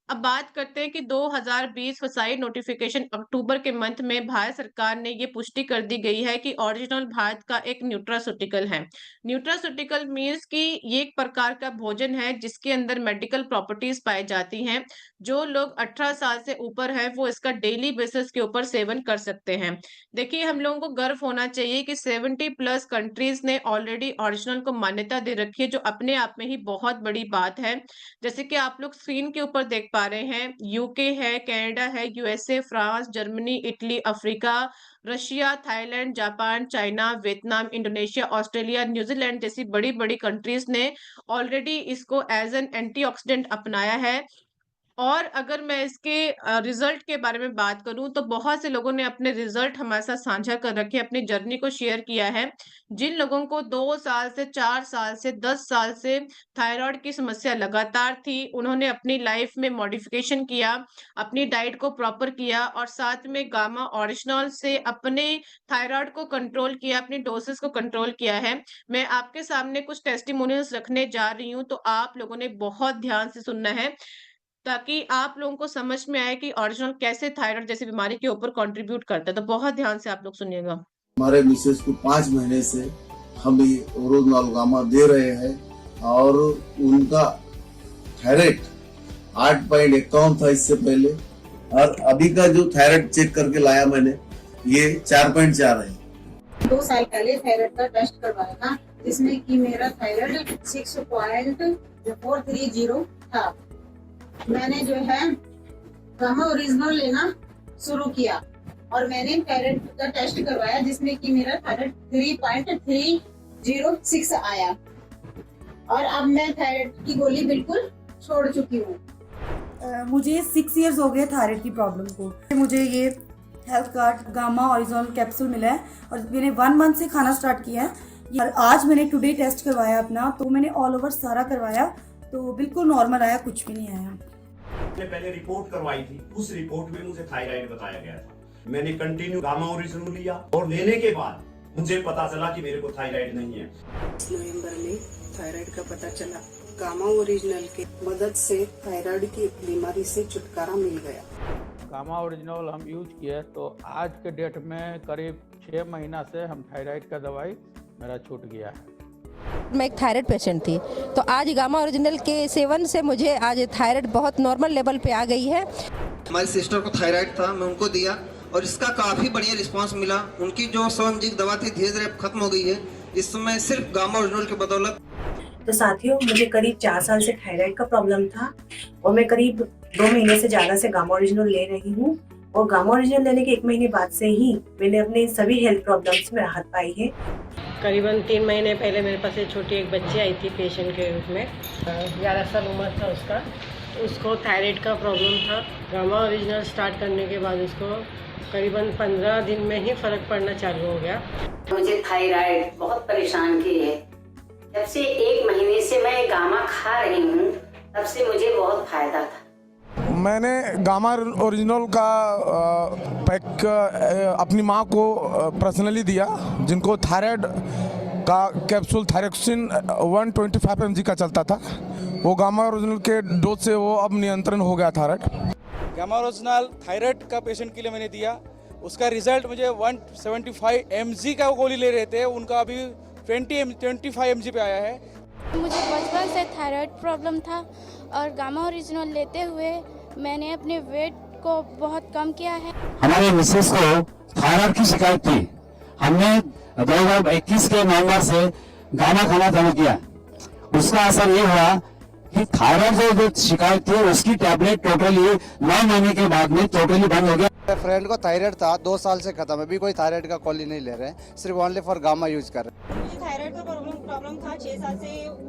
अब बात करते हैं कि 2020 फसाई नोटिफिकेशन अक्टूबर के मंथ में भारत सरकार ने ये पुष्टि कर दी गई है कि ओरिजिनल भारत का एक न्यूट्रास्यूटिकल है। न्यूट्रास्यूटिकल मीन्स कि ये एक प्रकार का भोजन है जिसके अंदर मेडिकल प्रॉपर्टीज पाई जाती हैं। जो लोग 18 साल से ऊपर है वो इसका डेली बेसिस के ऊपर सेवन कर सकते हैं। देखिए, हम लोगों को गर्व होना चाहिए कि 70 प्लस कंट्रीज ने ऑलरेडी ओरिजिनल को मान्यता दे रखी है, जो अपने आप में ही बहुत बड़ी बात है। जैसे कि आप लोग स्क्रीन के ऊपर देख पा रहे हैं, यूके है, कनाडा है, USA, France, Germany, Italy, Africa, Russia, Thailand, Japan, China, Vietnam, Indonesia, Australia, New Zealand जैसी बड़ी बड़ी कंट्रीज ने ऑलरेडी इसको एज एन एंटीऑक्सीडेंट अपनाया है। और अगर मैं इसके रिजल्ट के बारे में बात करूं, तो बहुत से लोगों ने अपने रिजल्ट हमारे साथ साझा कर रखे, अपनी जर्नी को शेयर किया है। जिन लोगों को 2 साल से 4 साल से 10 साल से थायराइड की समस्या लगातार थी, उन्होंने अपनी लाइफ में मॉडिफिकेशन किया, अपनी डाइट को प्रॉपर किया और साथ में गामा ओरिजिनल से अपने थायराइड को कंट्रोल किया, अपनी डोसेस को कंट्रोल किया है। मैं आपके सामने कुछ टेस्टिमोनियल्स रखने जा रही हूँ, तो आप लोगों ने बहुत ध्यान से सुनना है, ताकि आप लोगों को समझ में आए कि ओरिजिनल कैसे थायराइड जैसी बीमारी के ऊपर कंट्रीब्यूट करता है। तो बहुत ध्यान से आप लोग सुनिएगा। हमारे मिसेस को 5 महीने से हम ये ओरोजनल गामा दे रहे हैं और उनका थायराइड 8.51 था इससे पहले, और अभी का जो थायराइड चेक करके लाया मैंने, ये 4.4 है। 2 साल पहले थायराइड का टेस्ट करवाया था, जिसमें कि मेरा थायराइड 6.430 था। मैंने जो है गामा ओरिजिनल लेना शुरू किया और मैंने थायराइड का टेस्ट करवाया, जिसमें कि मेरा थायराइड 3.306 आया और अब मैं थायराइड की गोली बिल्कुल छोड़ चुकी हूँ। मुझे 6 इयर्स हो गए थायराइड की प्रॉब्लम को। मुझे ये health card gamma original capsule मिला है और मैंने 1 मंथ से खाना स्टार्ट किया है। और आज मैंने टुडे टेस्ट करवाया अपना, तो मैंने ऑल ओवर सारा करवाया तो बिल्कुल नॉर्मल आया, कुछ भी नहीं आया। मैंने पहले रिपोर्ट करवाई थी, उस रिपोर्ट में मुझे थायराइड बताया गया था। मैंने कंटिन्यू गामा ओरिजिनल लिया और लेने के बाद मुझे पता चला कि मेरे को थायराइड नहीं है। नवंबर में थायराइड का पता चला। गामा ओरिजिनल की मदद से थायराइड की बीमारी से छुटकारा मिल गया। गामा ओरिजिनल हम यूज किए तो आज के डेट में करीब 6 महीना से हम थायराइड का दवाई मेरा छूट गया है। मैं एक थायराइड पेशेंट थी, तो आज गामा ओरिजिनल के सेवन से मुझे आज थायराइड बहुत नॉर्मल लेवल पे आ गई है। हमारी सिस्टर को थायराइड था, मैं उनको दिया और इसका काफ़ी बढ़िया रिस्पांस मिला। उनकी जो समझिक दवा थी धीरे धीरे खत्म हो गई है इस समय, सिर्फ गामा ओरिजिनल की बदौलत। तो साथियों, मुझे करीब 4 साल से थायराइड का प्रॉब्लम था और मैं करीब 2 महीने से ज़्यादा से गामा ओरिजिनल ले रही हूँ और गामा ओरिजिनल लेने के 1 महीने बाद से ही मैंने अपने सभी हेल्थ प्रॉब्लम्स में राहत पाई है। करीबन 3 महीने पहले मेरे पास एक छोटी एक बच्ची आई थी पेशेंट के रूप में, 11 साल उम्र था उसका। उसको थायराइड का प्रॉब्लम था। गामा ओरिजिनल स्टार्ट करने के बाद उसको करीबन 15 दिन में ही फ़र्क पड़ना चालू हो गया। मुझे थायराइड बहुत परेशान की है। जब से 1 महीने से मैं गामा खा रही हूँ, तब से मुझे बहुत फायदा था। मैंने गामा ओरिजिनल का पैक अपनी माँ को पर्सनली दिया, जिनको थायराइड का कैप्सूल थायरोक्सिन 125 mg का चलता था। वो गामा ओरिजिनल के डोज से वो अब नियंत्रण हो गया थायराइड। गामा ओरिजिनल थायराइड का पेशेंट के लिए मैंने दिया, उसका रिजल्ट मुझे 175 mg का गोली ले रहे थे, उनका अभी 25 mg पे आया है। मुझे बचपन से थायराइड प्रॉब्लम था और गामा ओरिजिनल लेते हुए मैंने अपने वेट को बहुत कम किया है। हमारे मिसेस को थायराइड की शिकायत थी, हमने 2021 के नवंबर से गामा खाना चालू किया। उसका असर ये हुआ कि थायराइड जो शिकायत थी उसकी टैबलेट टोटली 9 महीने के बाद में टोटली बंद हो गया। मेरे फ्रेंड को थायराइड था, 2 साल से खत्म है, अभी कोई थायराइड का गोली नहीं ले रहे हैं, सिर्फ ओनली फॉर गामा यूज कर रहे हैं। मुझे थायराइड का प्रॉब्लम था, 6 साल से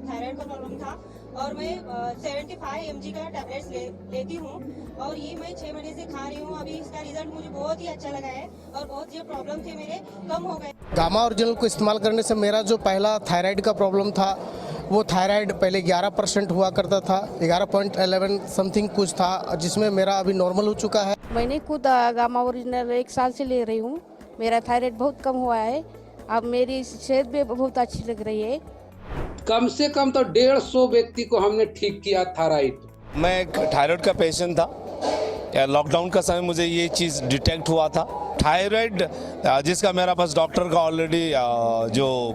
थायराइड का प्रॉब्लम था और मैं 75 mg का टैबलेट्स लेती हूँ और ये मैं 6 महीने से खा रही हूँ। अभी इसका रिजल्ट मुझे बहुत ही अच्छा लगा है और बहुत जो प्रॉब्लम थे मेरे कम हो गए। गामा ओरिजिनल को इस्तेमाल करने से मेरा जो पहला थायराइड का प्रॉब्लम था, वो थायराइड पहले 11% हुआ करता था, 11.11 समथिंग कुछ था, जिसमें मेरा अभी नॉर्मल हो चुका है। मैंने खुद गामा ओरिजिनल 1 साल से ले रही हूँ, मेरा थायराइड बहुत कम हुआ है, अब मेरी सेहत भी बहुत अच्छी लग रही है। कम से कम तो 150 व्यक्ति को हमने ठीक किया थायराइड। मैं एक थायराइड का पेशेंट था, लॉकडाउन का समय मुझे ये चीज़ डिटेक्ट हुआ था। थायराइड जिसका मेरा पास डॉक्टर का ऑलरेडी जो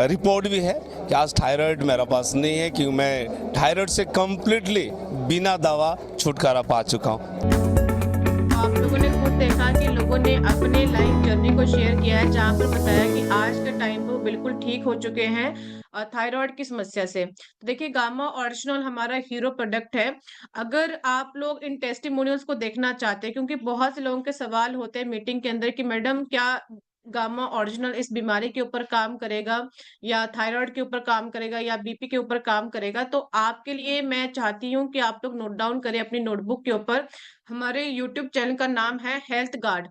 रिपोर्ट भी है कि आज थायराइड मेरा पास नहीं है, क्योंकि मैं थायराइड से कम्प्लीटली बिना दवा छुटकारा पा चुका हूँ। आप लोगों ने खुद देखा कि लोगों ने अपने लाइफ जर्नी को शेयर किया है, जहाँ पर बताया कि आज के टाइम पर बिल्कुल ठीक हो चुके हैं थायराइड की समस्या से। तो देखिए गामा ओरिजिनल हमारा हीरो प्रोडक्ट है। अगर आप लोग इन टेस्टिमोनियल्स को देखना चाहते हैं, क्योंकि बहुत से लोगों के सवाल होते हैं मीटिंग के अंदर कि मैडम क्या गामा ओरिजिनल इस बीमारी के ऊपर काम करेगा या थायराइड के ऊपर काम करेगा या बीपी के ऊपर काम करेगा, तो आपके लिए मैं चाहती हूँ कि आप लोग नोट डाउन करें अपनी नोटबुक के ऊपर। हमारे यूट्यूब चैनल का नाम है हेल्थ गार्ड,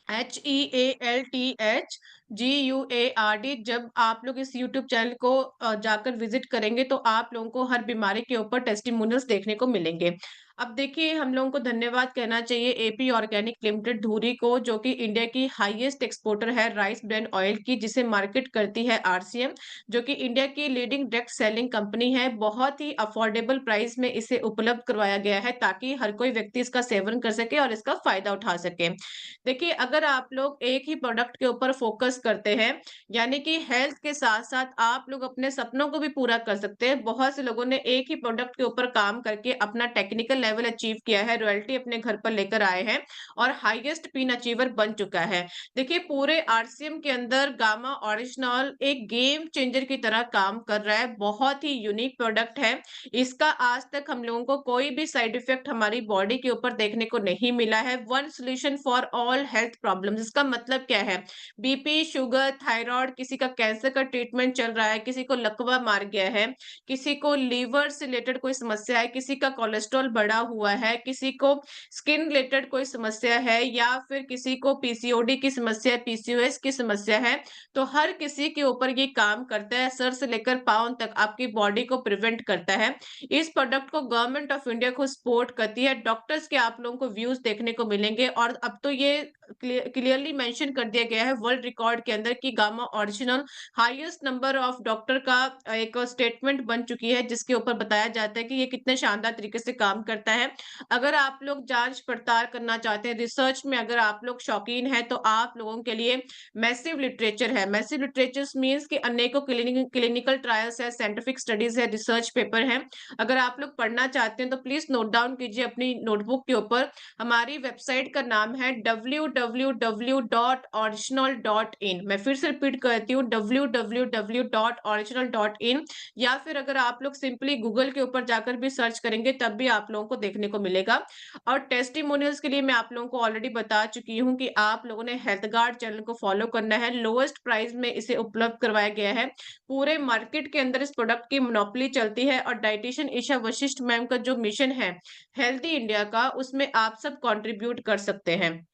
HEALTHGUARD। जब आप लोग इस यूट्यूब चैनल को जाकर विजिट करेंगे तो आप लोगों को हर बीमारी के ऊपर टेस्टिमोनियल्स देखने को मिलेंगे। अब देखिए हम लोगों को धन्यवाद कहना चाहिए एपी ऑर्गेनिक लिमिटेड धुरी को, जो कि इंडिया की हाईएस्ट एक्सपोर्टर है राइस ब्रांड ऑयल की, जिसे मार्केट करती है आरसीएम, जो कि इंडिया की लीडिंग डायरेक्ट सेलिंग कंपनी है। बहुत ही अफोर्डेबल प्राइस में इसे उपलब्ध करवाया गया है ताकि हर कोई व्यक्ति इसका सेवन कर सके और इसका फायदा उठा सके। देखिए अगर आप लोग एक ही प्रोडक्ट के ऊपर फोकस करते हैं, यानी कि हेल्थ के साथ साथ आप लोग अपने सपनों को भी पूरा कर सकते हैं। बहुत से लोगों ने एक ही प्रोडक्ट के ऊपर काम करके अपना टेक्निकल लेवल अचीव किया है, रॉयल्टी अपने घर पर लेकर आए हैं और हाईएस्ट पिन अचीवर बन चुका है। देखिए पूरे आरसीएम के अंदर गामा ओरिजिनल एक गेम चेंजर की तरह काम कर रहा है। बहुत ही यूनिक प्रोडक्ट है। इसका आज तक हम लोगों को कोई भी साइड इफेक्ट हमारी बॉडी के ऊपर देखने को नहीं मिला है। One solution for all health problems. इसका मतलब क्या है? बीपी, शुगर, थायराइड, किसी का कैंसर का ट्रीटमेंट चल रहा है, किसी को लकवा मार गया है, किसी को लीवर से रिलेटेड कोई समस्या है, किसी का कोलेस्ट्रॉल बढ़ा हुआ है, किसी को स्किन रिलेटेड कोई समस्या है, या फिर किसी को पीसीओडी की समस्या है, पीसीओएस की समस्या है, तो हर किसी के ऊपर ये काम करता है। सर से लेकर पांव तक आपकी बॉडी को प्रिवेंट करता है। इस प्रोडक्ट को गवर्नमेंट ऑफ इंडिया को सपोर्ट करती है। डॉक्टर्स के आप लोगों को व्यूज देखने को मिलेंगे और अब तो ये क्लियरली मेंशन कर दिया गया है वर्ल्ड रिकॉर्ड के अंदर कि gamma original highest number of doctor का एक स्टेटमेंट बन चुकी है, जिसके ऊपर बताया जाता है कि ये कितने शानदार तरीके से काम करता है। अगर आप लोग जांच पड़ताल करना चाहते हैं, रिसर्च में अगर आप लोग शौकीन हैं, तो आप लोगों के लिए मैसिव लिटरेचर है। मैसिव लिटरेचर मींस कि अनेकों क्लिनिकल ट्रायल्स है, साइंटिफिक स्टडीज है, रिसर्च पेपर है। अगर आप लोग पढ़ना चाहते हैं तो प्लीज नोट डाउन कीजिए अपनी नोटबुक के ऊपर। हमारी वेबसाइट का नाम है www.original.in। मैं फिर से रिपीट करती हूँ, www.original.in। या फिर अगर आप लोग सिंपली गूगल के ऊपर जाकर भी सर्च करेंगे तब भी आप लोगों को देखने को मिलेगा। और टेस्टिमोनियल्स के लिए मैं आप लोगों को ऑलरेडी बता चुकी हूँ कि आप लोगों ने हेल्थ गार्ड चैनल को फॉलो करना है। लोएस्ट प्राइस में इसे उपलब्ध करवाया गया है। पूरे मार्केट के अंदर इस प्रोडक्ट की मोनोपोली चलती है और डाइटिशियन ईशा वशिष्ठ मैम का जो मिशन है हेल्दी इंडिया का, उसमें आप सब कंट्रीब्यूट कर सकते हैं।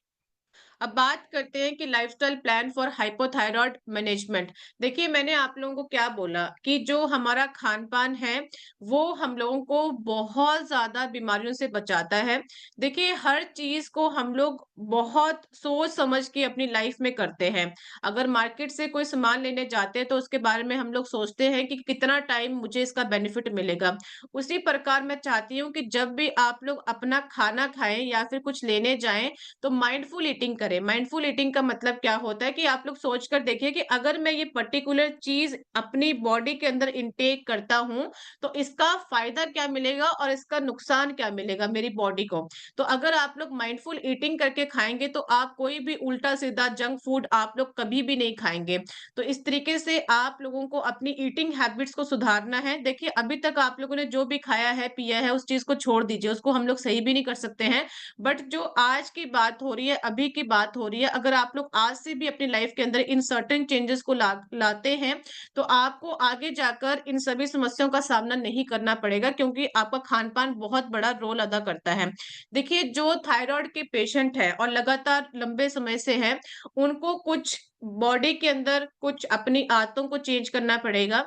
अब बात करते हैं कि lifestyle plan for hypothyroid management. देखिए, मैंने आप लोगों को क्या बोला कि जो हमारा खान-पान है, वो हम लोगों को बहुत ज़्यादा बीमारियों से बचाता है। देखिए, हर चीज़ को हम लोग बहुत सोच समझ के अपनी लाइफ में करते हैं। अगर मार्केट से कोई सामान लेने जाते हैं, तो उसके बारे में हम लोग सोचते हैं कि कितना टाइम मुझे इसका बेनिफिट मिलेगा। उसी प्रकार मैं चाहती हूँ कि जब भी आप लोग अपना खाना खाएँ या फिर कुछ लेने जाएँ, तो माइंडफुल ईटिंग करें। माइंडफुल ईटिंग का मतलब क्या होता है कि आप लोग सोच कर देखिए कि अगर मैं ये पर्टिकुलर चीज़ अपनी बॉडी के अंदर इनटेक करता हूँ, तो इसका फ़ायदा क्या मिलेगा और इसका नुकसान क्या मिलेगा मेरी बॉडी को। तो अगर आप लोग माइंडफुल ईटिंग करके खाएँगे, तो आप कोई भी उल्टा-सीधा जंक फूड आप लोग कभी भी नहीं खाएँगे। तो इस तरीके से आप लोगों को अपनी ईटिंग हैबिट्स को सुधारना है। देखिए, अभी तक आप लोगों ने जो भी खाया है, पिया है, उस चीज़ को छोड़ दीजिए। उसको हम लोग सही भी नहीं कर सकते हैं। बट जो आज की बात हो रही है, अभी की बात हो रही है, अगर आप लोग आज से भी अपनी लाइफ के अंदर इन सर्टेन चेंजेस को लाते हैं, तो आपको आगे जाकर इन सभी समस्याओं का सामना नहीं करना पड़ेगा, क्योंकि आपका खान-पान बहुत बड़ा रोल अदा करता है। देखिए, जो थायराइड के पेशेंट हैं और लगातार लंबे समय से हैं, उनको कुछ बॉडी के अंदर कुछ अपनी आदतों को चेंज करना पड़ेगा।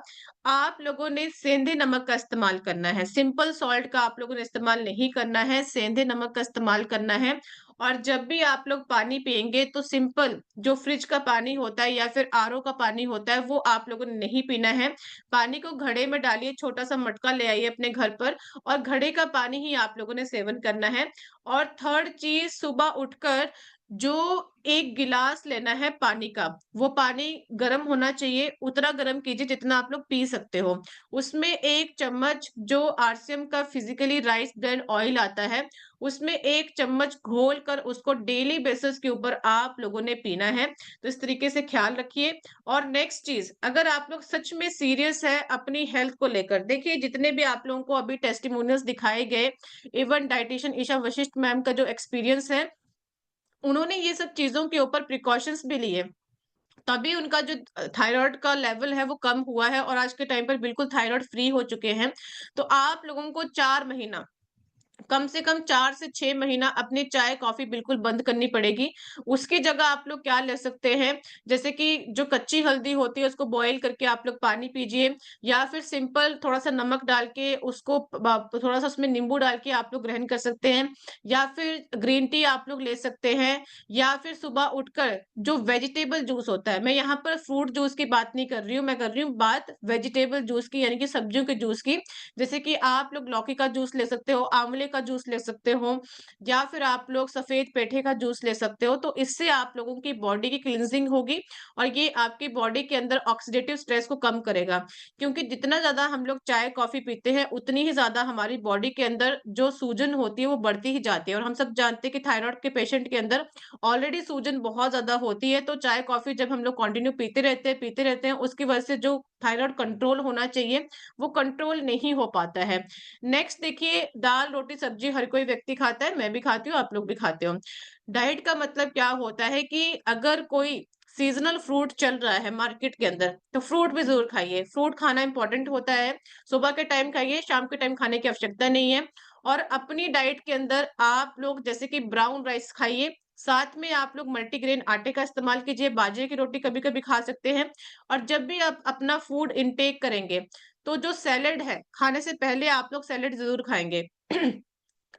आप लोगों ने सेंधे नमक का इस्तेमाल करना है, सिंपल सॉल्ट का आप लोगों ने इस्तेमाल नहीं करना है, सेंधे नमक का इस्तेमाल करना है। और जब भी आप लोग पानी पिएँगे, तो सिंपल जो फ्रिज का पानी होता है या फिर आरओ का पानी होता है, वो आप लोगों ने नहीं पीना है। पानी को घड़े में डालिए, छोटा-सा मटका ले आइए अपने घर पर और घड़े का पानी ही आप लोगों ने सेवन करना है। और थर्ड चीज़, सुबह उठकर जो 1 गिलास लेना है पानी का, वो पानी गरम होना चाहिए, उतना गरम कीजिए जितना आप लोग पी सकते हो। उसमें 1 चम्मच जो आरसीएम का फिज़िकली राइस ब्रान ऑयल आता है, उसमें 1 चम्मच घोल कर उसको डेली बेसिस के ऊपर आप लोगों ने पीना है। तो इस तरीके से ख्याल रखिए। और नेक्स्ट चीज़, अगर आप लोग सच में सीरियस है अपनी हेल्थ को लेकर, देखिए जितने भी आप लोगों को अभी टेस्टिमोनियल्स दिखाए गए, even dietitian Isha Vashishtha ma'am का जो एक्सपीरियंस है, उन्होंने ये सब चीज़ों के ऊपर प्रिकॉशंस भी लिए। तभी उनका जो थायराइड का लेवल है वो कम हुआ है और आज के टाइम पर बिल्कुल थायराइड फ्री हो चुके हैं। तो आप लोगों को 4 महीना, कम से कम 4 से 6 महीना अपनी चाय कॉफ़ी बिल्कुल बंद करनी पड़ेगी। उसकी जगह आप लोग क्या ले सकते हैं, जैसे कि जो कच्ची हल्दी होती है उसको बॉयल करके आप लोग पानी पीजिए, या फिर सिंपल थोड़ा-सा नमक डाल के उसको थोड़ा-सा उसमें नींबू डाल के आप लोग ग्रहण कर सकते हैं, या फिर ग्रीन टी आप लोग ले सकते हैं, या फिर सुबह उठकर जो वेजिटेबल जूस होता है, मैं यहाँ पर फ्रूट जूस की बात नहीं कर रही हूँ, मैं कर रही हूँ बात वेजिटेबल जूस की, यानी कि सब्जियों के जूस की। जैसे कि आप लोग लौकी का जूस ले सकते हो, आंवले का जूस ले सकते हो, या फिर आप लोग सफेद पेठे का जूस ले सकते हो। तो इससे आप लोगों की बॉडी की क्लींजिंग होगी और ये आपकी बॉडी के अंदर ऑक्सीडेटिव स्ट्रेस को कम करेगा। क्योंकि जितना ज़्यादा हम लोग चाय कॉफ़ी पीते हैं, उतनी ही ज़्यादा हमारी बॉडी के अंदर जो सूजन होती है वो बढ़ती ही जाती है। और हम सब जानते हैं कि थायराइड के पेशेंट के अंदर ऑलरेडी सूजन बहुत ज़्यादा होती है, तो चाय कॉफ़ी जब हम लोग कंटिन्यू पीते रहते हैं, उसकी वजह से जो थायराइड कंट्रोल होना चाहिए, वो कंट्रोल नहीं हो पाता है। नेक्स्ट देखिए, दाल, रोटी, सब्जी हर कोई व्यक्ति खाता है, मैं भी खाती हूँ, आप लोग भी खाते हो। डाइट का मतलब क्या होता है कि अगर कोई सीज़नल फ्रूट चल रहा है मार्केट के अंदर, तो फ्रूट भी ज़रूर खाइए। फ्रूट खाना इम्पोर्टेंट होता है। सुबह के टाइम खाइए, शाम के टाइम खाने की आवश्यकता नहीं है। और अपनी डाइट के अंदर आप लोग जैसे कि ब्राउन राइस खाइए, साथ में आप लोग मल्टीग्रेन आटे का इस्तेमाल कीजिए, बाजरे की रोटी कभी-कभी खा सकते हैं। और जब भी आप अपना फूड इनटेक करेंगे, तो जो सैलेड है, खाने से पहले आप लोग सैलेड ज़रूर खाएँगे।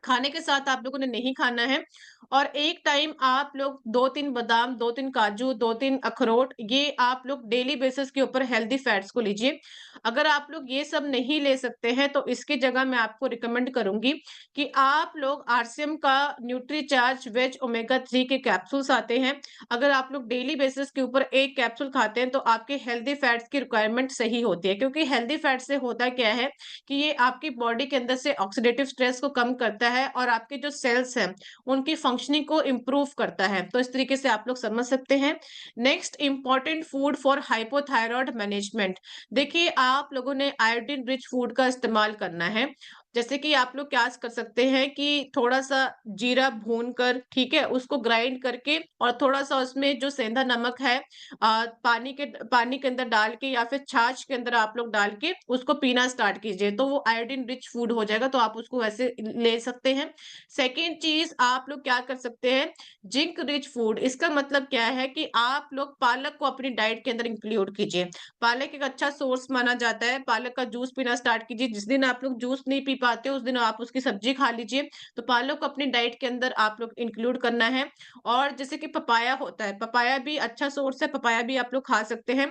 खाने के साथ आप लोगों ने नहीं खाना है। और एक टाइम आप लोग 2-3 बादाम, 2-3 काजू, 2-3 अखरोट, ये आप लोग डेली बेसिस के ऊपर हेल्दी फैट्स को लीजिए। अगर आप लोग ये सब नहीं ले सकते हैं, तो इसकी जगह मैं आपको रिकमेंड करूँगी कि आप लोग आरसीएम का न्यूट्रीचार्ज वेज ओमेगा 3 के कैप्सूल्स आते हैं। अगर आप लोग डेली बेसिस के ऊपर 1 कैप्सूल खाते हैं, तो आपके हेल्दी फैट्स की रिक्वायरमेंट सही होती है। क्योंकि हेल्दी फैट से होता क्या है कि ये आपकी बॉडी के अंदर से ऑक्सीडेटिव स्ट्रेस को कम करता है और आपके जो सेल्स हैं, उनकी फंक्शनिंग को इम्प्रूव करता है। तो इस तरीके से आप लोग समझ सकते हैं। Next, important food for hypothyroid management. देखिए, आप लोगों ने आयोडीन रिच फूड का इस्तेमाल करना है। जैसे कि आप लोग क्या कर सकते हैं कि थोड़ा-सा जीरा भूनकर, ठीक है, उसको ग्राइंड करके और थोड़ा-सा उसमें जो सेंधा नमक है पानी के अंदर डाल के या फिर छाछ के अंदर आप लोग डाल के उसको पीना स्टार्ट कीजिए, तो वो आयोडीन रिच फूड हो जाएगा, तो आप उसको वैसे ले सकते हैं। सेकंड चीज़ आप लोग क्या कर सकते हैं, जिंक रिच फूड। इसका मतलब क्या है कि आप लोग पालक को अपनी डाइट के अंदर इंक्लूड कीजिए। पालक एक अच्छा सोर्स माना जाता है, पालक का जूस पीना स्टार्ट कीजिए। जिस दिन आप लोग जूस नहीं पी पाते, उस दिन आप उसकी सब्जी खा लीजिए। तो पालक को अपनी डाइट के अंदर आप लोग इंक्लूड करना है। और जैसे कि पपाया होता है, पपाया भी अच्छा सोर्स है, पपाया भी आप लोग खा सकते हैं।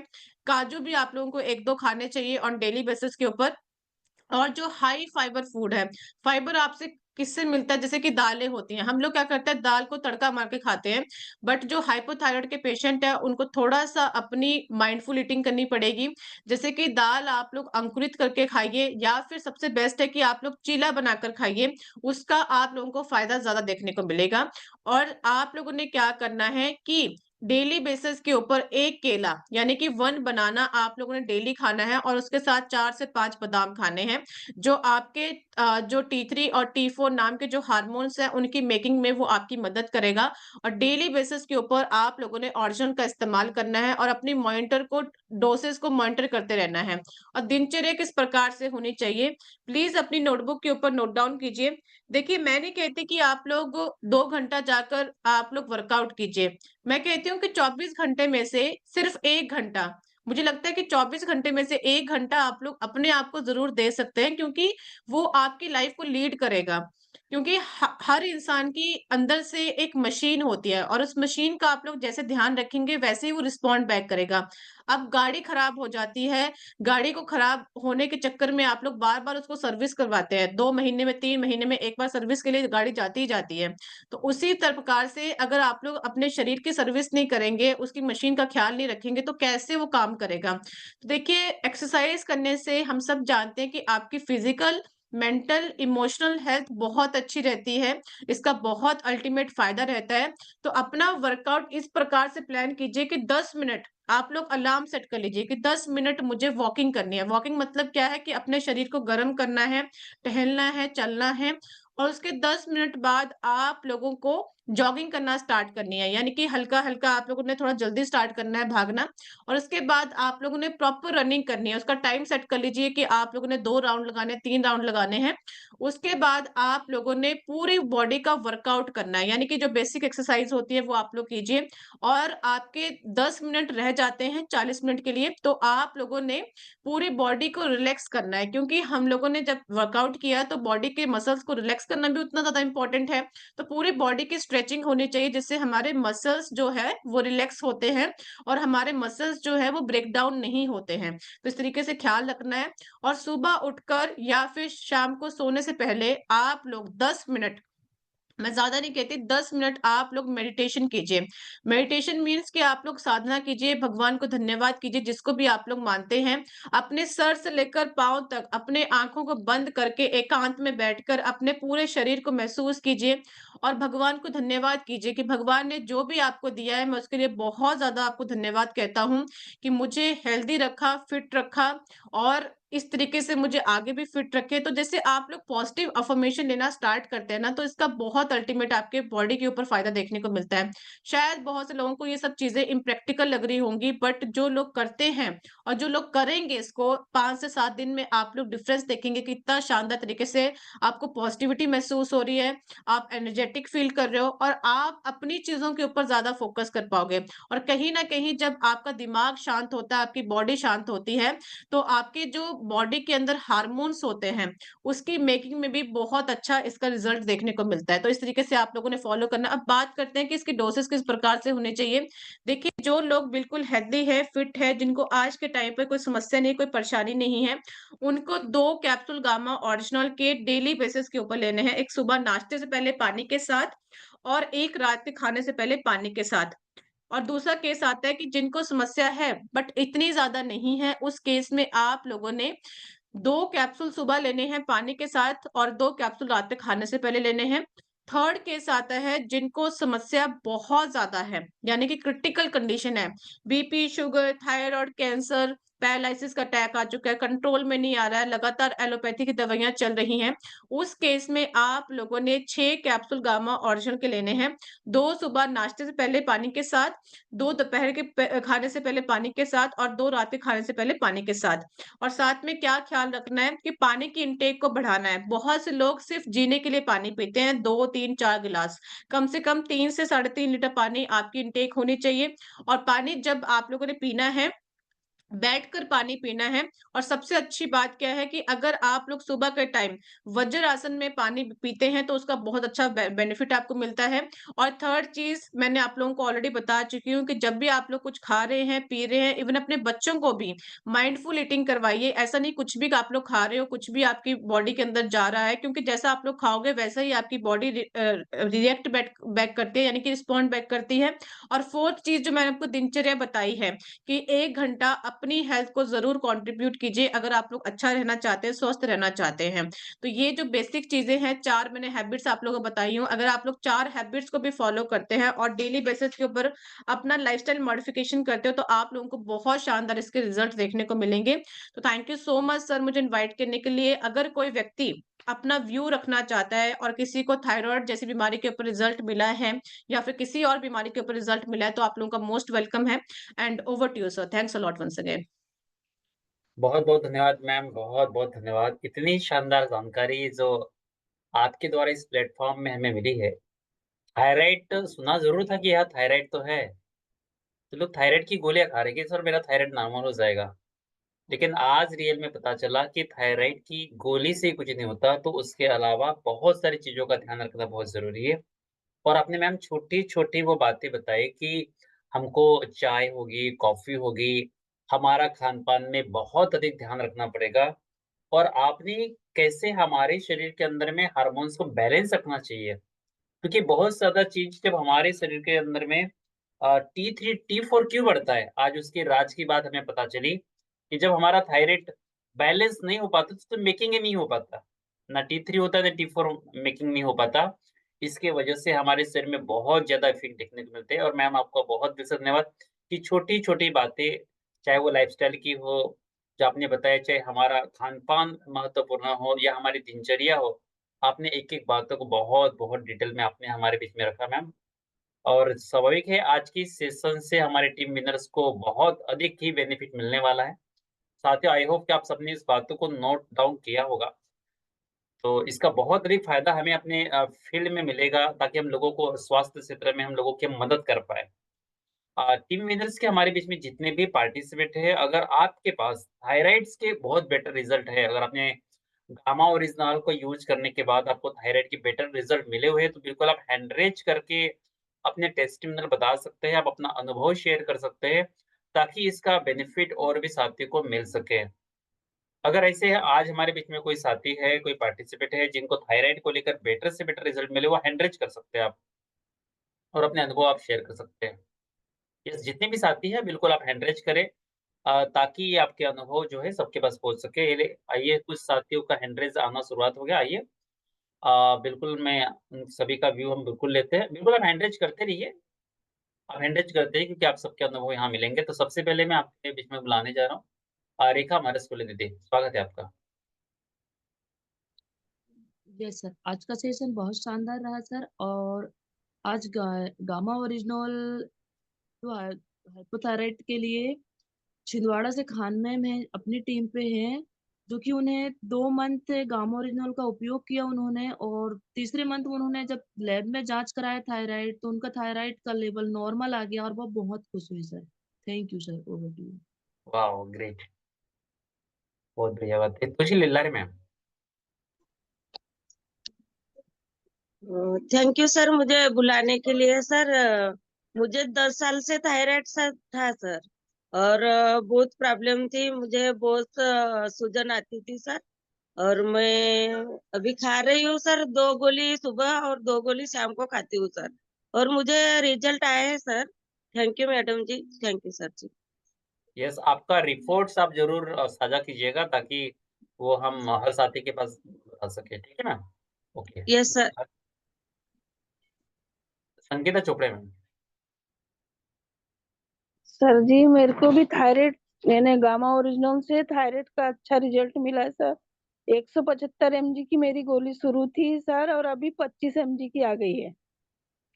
काजू भी आप लोगों को 1-2 खाने चाहिए ऑन डेली बेसिस के ऊपर। और जो हाई फाइबर फूड है, फाइबर आपसे किससे मिलता है, जैसे कि दालें होती हैं, हम लोग क्या करते हैं दाल को तड़का मार के खाते हैं, बट जो हाइपोथायराइड के पेशेंट है उनको थोड़ा सा अपनी माइंडफुल ईटिंग करनी पड़ेगी। जैसे कि दाल आप लोग अंकुरित करके खाइए, या फिर सबसे बेस्ट है कि आप लोग चीला बनाकर खाइए, उसका आप लोगों को फायदा ज्यादा देखने को मिलेगा। और आप लोगों ने क्या करना है कि डेली बेसिस के ऊपर एक केला यानी कि 1 बनाना आप लोगों ने डेली खाना है, और उसके साथ 4 से 5 बादाम खाने हैं, जो आपके जो T3 और T4 नाम के जो हार्मोन्स हैं उनकी मेकिंग में वो आपकी मदद करेगा। और डेली बेसिस के ऊपर आप लोगों ने ऑर्जन का इस्तेमाल करना है और अपनी मॉनिटर को डोसेस को मॉनिटर करते रहना है। और दिनचर्या किस प्रकार से होनी चाहिए, प्लीज अपनी नोटबुक के ऊपर नोट डाउन कीजिए। देखिए, मैं नहीं कहती कि आप लोग 2 घंटा जाकर आप लोग वर्कआउट कीजिए। मैं कहती हूँ कि 24 घंटे में से सिर्फ 1 घंटा, मुझे लगता है कि 24 घंटे में से 1 घंटा आप लोग अपने आप को ज़रूर दे सकते हैं, क्योंकि वो आपकी लाइफ को लीड करेगा। क्योंकि हर इंसान की अंदर से एक मशीन होती है, और उस मशीन का आप लोग जैसे ध्यान रखेंगे वैसे ही वो रिस्पॉन्ड बैक करेगा। अब गाड़ी खराब हो जाती है, गाड़ी को खराब होने के चक्कर में आप लोग बार-बार उसको सर्विस करवाते हैं। 2 महीने में, 3 महीने में 1 बार सर्विस के लिए गाड़ी जाती ही जाती है। तो उसी प्रकार से अगर आप लोग अपने शरीर की सर्विस नहीं करेंगे, उसकी मशीन का ख्याल नहीं रखेंगे, तो कैसे वो काम करेगा? तो देखिए, एक्सरसाइज करने से हम सब जानते हैं कि आपकी फिजिकल, मेंटल, इमोशनल हेल्थ बहुत अच्छी रहती है। इसका बहुत अल्टीमेट फायदा रहता है। तो अपना वर्कआउट इस प्रकार से प्लान कीजिए कि 10 मिनट आप लोग अलार्म सेट कर लीजिए कि 10 मिनट मुझे वॉकिंग करनी है। वॉकिंग मतलब क्या है कि अपने शरीर को गर्म करना है, टहलना है, चलना है। और उसके 10 मिनट बाद आप लोगों को जॉगिंग करना स्टार्ट करनी है, यानी कि हल्का-हल्का आप लोगों ने थोड़ा जल्दी स्टार्ट करना है भागना। और उसके बाद आप लोगों ने प्रॉपर रनिंग करनी है। उसका टाइम सेट कर लीजिए कि आप लोगों ने 2 राउंड लगाने हैं, 3 राउंड लगाने हैं। उसके बाद आप लोगों ने पूरी बॉडी का वर्कआउट करना है, यानी कि जो बेसिक एक्सरसाइज होती है वो आप लोग कीजिए। और आपके 10 मिनट रह जाते हैं 40 मिनट के लिए, तो आप लोगों ने पूरी बॉडी को रिलैक्स करना है, क्योंकि हम लोगों ने जब वर्कआउट किया तो बॉडी के मसल्स को रिलैक्स करना भी उतना ज़्यादा इम्पोर्टेंट है। तो पूरी बॉडी की स्ट्रेचिंग होनी चाहिए, जिससे हमारे मसल्स जो है वो रिलैक्स होते हैं और हमारे मसल्स जो है वो ब्रेक डाउन नहीं होते हैं। तो इस तरीके से ख्याल रखना है। और सुबह उठकर या फिर शाम को सोने से पहले आप लोग 10 मिनट, मैं ज़्यादा नहीं कहती, 10 मिनट आप लोग मेडिटेशन कीजिए। मेडिटेशन मीन्स कि आप लोग साधना कीजिए, भगवान को धन्यवाद कीजिए, जिसको भी आप लोग मानते हैं। अपने सर से लेकर पाँव तक अपने आँखों को बंद करके एकांत में बैठकर अपने पूरे शरीर को महसूस कीजिए और भगवान को धन्यवाद कीजिए कि भगवान ने जो भी आपको दिया है, मैं उसके लिए बहुत ज़्यादा आपको धन्यवाद कहता हूँ कि मुझे हेल्दी रखा, फिट रखा, और इस तरीके से मुझे आगे भी फिट रखे। तो जैसे आप लोग पॉजिटिव अफर्मेशन लेना स्टार्ट करते हैं ना, तो इसका बहुत अल्टीमेट आपके बॉडी के ऊपर फायदा देखने को मिलता है। शायद बहुत से लोगों को ये सब चीजें इम्प्रैक्टिकल लग रही होंगी, बट जो लोग करते हैं और जो लोग करेंगे इसको 5 से 7 दिन में आप लोग डिफरेंस देखेंगे कि इतना शानदार तरीके से आपको पॉजिटिविटी महसूस हो रही है, आप एनर्जेटिक फील कर रहे हो और आप अपनी चीजों के ऊपर ज्यादा फोकस कर पाओगे। और कहीं ना कहीं जब आपका दिमाग शांत होता है, आपकी बॉडी शांत होती है, तो आपके जो बॉडी के अंदर हार्मोन्स होते हैं उसकी मेकिंग में भी बहुत अच्छा इसका रिजल्ट देखने को मिलता है। तो इस तरीके से आप लोगों ने फॉलो करना। अब बात करते हैं कि इसकी डोसेस किस प्रकार से होने चाहिए। देखिए, जो लोग बिल्कुल हेल्दी है, फिट है, जिनको आज के टाइम पे कोई समस्या नहीं, कोई परेशानी नहीं है, उनको 2 कैप्सूल गामा ओरिजिनल के डेली बेसिस के ऊपर लेने हैं। एक सुबह नाश्ते से पहले पानी के साथ, और एक रात के खाने से पहले पानी के साथ। और दूसरा केस आता है कि जिनको समस्या है बट इतनी ज्यादा नहीं है, उस केस में आप लोगों ने 2 कैप्सूल सुबह लेने हैं पानी के साथ और 2 कैप्सूल रात में खाने से पहले लेने हैं। थर्ड केस आता है जिनको समस्या बहुत ज्यादा है, यानी कि क्रिटिकल कंडीशन है, BP, sugar, thyroid, cancer, paralysis का अटैक आ चुका है, कंट्रोल में नहीं आ रहा है, लगातार एलोपैथी की दवाइयाँ चल रही हैं, उस केस में आप लोगों ने 6 कैप्सूल गामा ओरिजिनल के लेने हैं। 2 सुबह नाश्ते से पहले पानी के साथ, 2 दोपहर के खाने से पहले पानी के साथ और 2 रात के खाने से पहले पानी के साथ। और साथ में क्या ख्याल रखना है कि पानी की इंटेक को बढ़ाना है। बहुत से लोग सिर्फ जीने के लिए पानी पीते हैं, 2, 3, 4 गिलास। कम से कम 3 से साढ़े 3 लीटर पानी आपकी इंटेक होनी चाहिए। और पानी जब आप लोगों ने पीना है, बैठकर पानी पीना है। और सबसे अच्छी बात क्या है कि अगर आप लोग सुबह के टाइम वज्रासन में पानी पीते हैं तो उसका बहुत अच्छा बेनिफिट आपको मिलता है। और थर्ड चीज मैंने आप लोगों को ऑलरेडी बता चुकी हूँ कि जब भी आप लोग कुछ खा रहे हैं, पी रहे हैं, इवन अपने बच्चों को भी माइंडफुल ईटिंग करवाइए। ऐसा नहीं कुछ भी आप लोग खा रहे हो, कुछ भी आपकी बॉडी के अंदर जा रहा है, क्योंकि जैसा आप लोग खाओगे वैसा ही आपकी बॉडी रिएक्ट बैक करती है, यानी कि रिस्पॉन्ड बैक करती है। और फोर्थ चीज जो मैंने आपको दिनचर्या बताई है कि 1 घंटा अपनी हेल्थ को ज़रूर कंट्रीब्यूट कीजिए अगर आप लोग अच्छा रहना चाहते हैं, स्वस्थ रहना चाहते हैं। तो ये जो बेसिक चीज़ें हैं, 4 मैंने हैबिट्स आप लोगों को बताई हूँ। अगर आप लोग 4 हैबिट्स को भी फॉलो करते हैं और डेली बेसिस के ऊपर अपना लाइफस्टाइल मॉडिफिकेशन करते हो, तो आप लोगों को बहुत शानदार इसके रिजल्ट देखने को मिलेंगे। तो thank you so much sir मुझे इन्वाइट करने के लिए। अगर कोई व्यक्ति अपना व्यू रखना चाहता है और किसी को थायराइड जैसी बीमारी के ऊपर रिजल्ट मिला है या फिर किसी और बीमारी के ऊपर रिजल्ट मिला है, तो आप लोगों का मोस्ट वेलकम है। And over to you sir. Thanks a lot once again. बहुत-बहुत धन्यवाद मैम, बहुत-बहुत धन्यवाद। इतनी शानदार जानकारी जो आपके द्वारा इस प्लेटफ़ॉर्म में हमें मिली है। थायराइड सुना ज़रूर था कि यार थायराइड तो है। तो लोग थायराइड की गोलियाँ खा रहे हैं कि सर मेरा थायराइड नॉर्मल हो जाएगा। लेकिन आज रियल में पता चला कि थायराइड की गोली से कुछ नहीं होता, तो उसके अलावा बहुत सारी चीज़ों का ध्यान रखना बहुत ज़रूरी है। और आपने मैम छोटी-छोटी वो बातें बताई कि हमको चाय होगी, कॉफ़ी होगी, हमारा खान-पान में बहुत अधिक ध्यान रखना पड़ेगा। और आपने कैसे हमारे शरीर के अंदर में हार्मोन्स को बैलेंस रखना चाहिए। क्योंकि बहुत ज़्यादा चीज़ जब हमारे शरीर के अंदर में T3, T4 क्यों बढ़ता है? आज उसके राज की बात हमें पता चली कि जब हमारा थायराइड बैलेंस नहीं हो पाता तो मेकिंग ही नहीं हो पाता। ना T3 होता है ना T4 मेकिंग नहीं हो पाता। इसके वजह से हमारे शरीर में बहुत ज़्यादा इफ़ेक्ट देखने को मिलते हैं। और मैम आपका बहुत दिल से धन्यवाद कि छोटी-छोटी बातें, चाहे वो लाइफ़स्टाइल की हो, जो आपने बताया, चाहे हमारा खान-पान महत्वपूर्ण हो या हमारी दिनचर्या हो, आपने एक-एक बातों को बहुत-बहुत डिटेल में आपने हमारे बीच में रखा मैम। और स्वाभाविक है आज की सेशन से हमारे टीम विनर्स को बहुत अधिक ही बेनिफिट मिलने वाला है। साथियों आई होप कि आप सबने इस बातों को नोट डाउन किया होगा। तो इसका बहुत अधिक फ़ायदा हमें अपने फ़ील्ड में मिलेगा ताकि हम लोगों को स्वास्थ्य क्षेत्र में हम लोगों की मदद कर पाएँ। टीम विनर्स के हमारे बीच में जितने भी पार्टिसिपेंट हैं, अगर आपके पास थायराइड्स के बहुत बेटर रिज़ल्ट है, अगर आपने गामा ओरिजिनल को यूज़ करने के बाद आपको थायराइड के बेटर रिज़ल्ट मिले हुए हैं, तो बिल्कुल आप हैंड रेज़ करके अपने टेस्टिमोनियल बता सकते हैं, आप अपना अनुभव शेयर कर सकते हैं, ताकि इसका बेनिफिट और भी साथियों को मिल सके। अगर ऐसे आज हमारे बीच में कोई साथी है, कोई पार्टिसिपेंट है जिनको थायराइड को लेकर बेटर से बेटर रिज़ल्ट मिले, वो हैंड रेज़ कर सकते हैं आप और अपने अनुभव आप शेयर कर सकते हैं। यस, जितने भी साथी हैं बिल्कुल आप हैंड रेज़ करें ताकि ये आपके अनुभव जो है सबके पास पहुँच सके। आइए कुछ साथियों का हैंड रेज़ आना शुरुआत हो गया, आइए। बिल्कुल मैं उन सभी का व्यू हम बिल्कुल लेते हैं। बिल्कुल आप हैंड रेज़ करते रहिए, आप हैंड रेज़ करते रहिए क्योंकि आप सबके अनुभव यहाँ मिलेंगे। तो सबसे पहले मैं आपके बीच में बुलाने जा रहा हूँ रेखा मारसकुले दीदी, स्वागत है आपका। यस सर, आज का सेशन बहुत शानदार रहा सर। और आज गामा ओरिजिनल जो हाइपोथायराइड के लिए छिंदवाड़ा से खान मैम है, अपनी टीम पे हैं, जो कि उन्हें 2 मंथ गामा ओरिजिनल का उपयोग किया उन्होंने। और तीसरे मंथ उन्होंने जब लैब में जांच कराया थायराइड, तो उनका थायराइड का लेवल नॉर्मल आ गया और वो बहुत खुश हुई sir. Thank you sir, over to you. Wow great, बहुत बढ़िया बात है। Khushi Lillare ma'am. Thank you sir मुझे बुलाने के लिए। सर मुझे 10 साल से थायराइड था सर, और बहुत प्रॉब्लम थी, मुझे बहुत सूजन आती थी सर। और मैं अभी खा रही हूँ सर, 2 गोली सुबह और 2 गोली शाम को खाती हूँ सर, और मुझे रिजल्ट आए हैं sir. Thank you madam ji, thank you sir ji. Yes, आपका रिपोर्ट्स आप ज़रूर साझा कीजिएगा ताकि वो हम हर साथी के पास बता सकें, ठीक है ना? Okay. Yes sir. Sangeeta Chopde ma'am. Sir ji मेरे को भी थायराइड मैंने गामा ओरिजिनल से थायराइड का अच्छा रिजल्ट मिला है सर। 175 mg की मेरी गोली शुरू थी सर, और अभी 25 mg की आ गई है।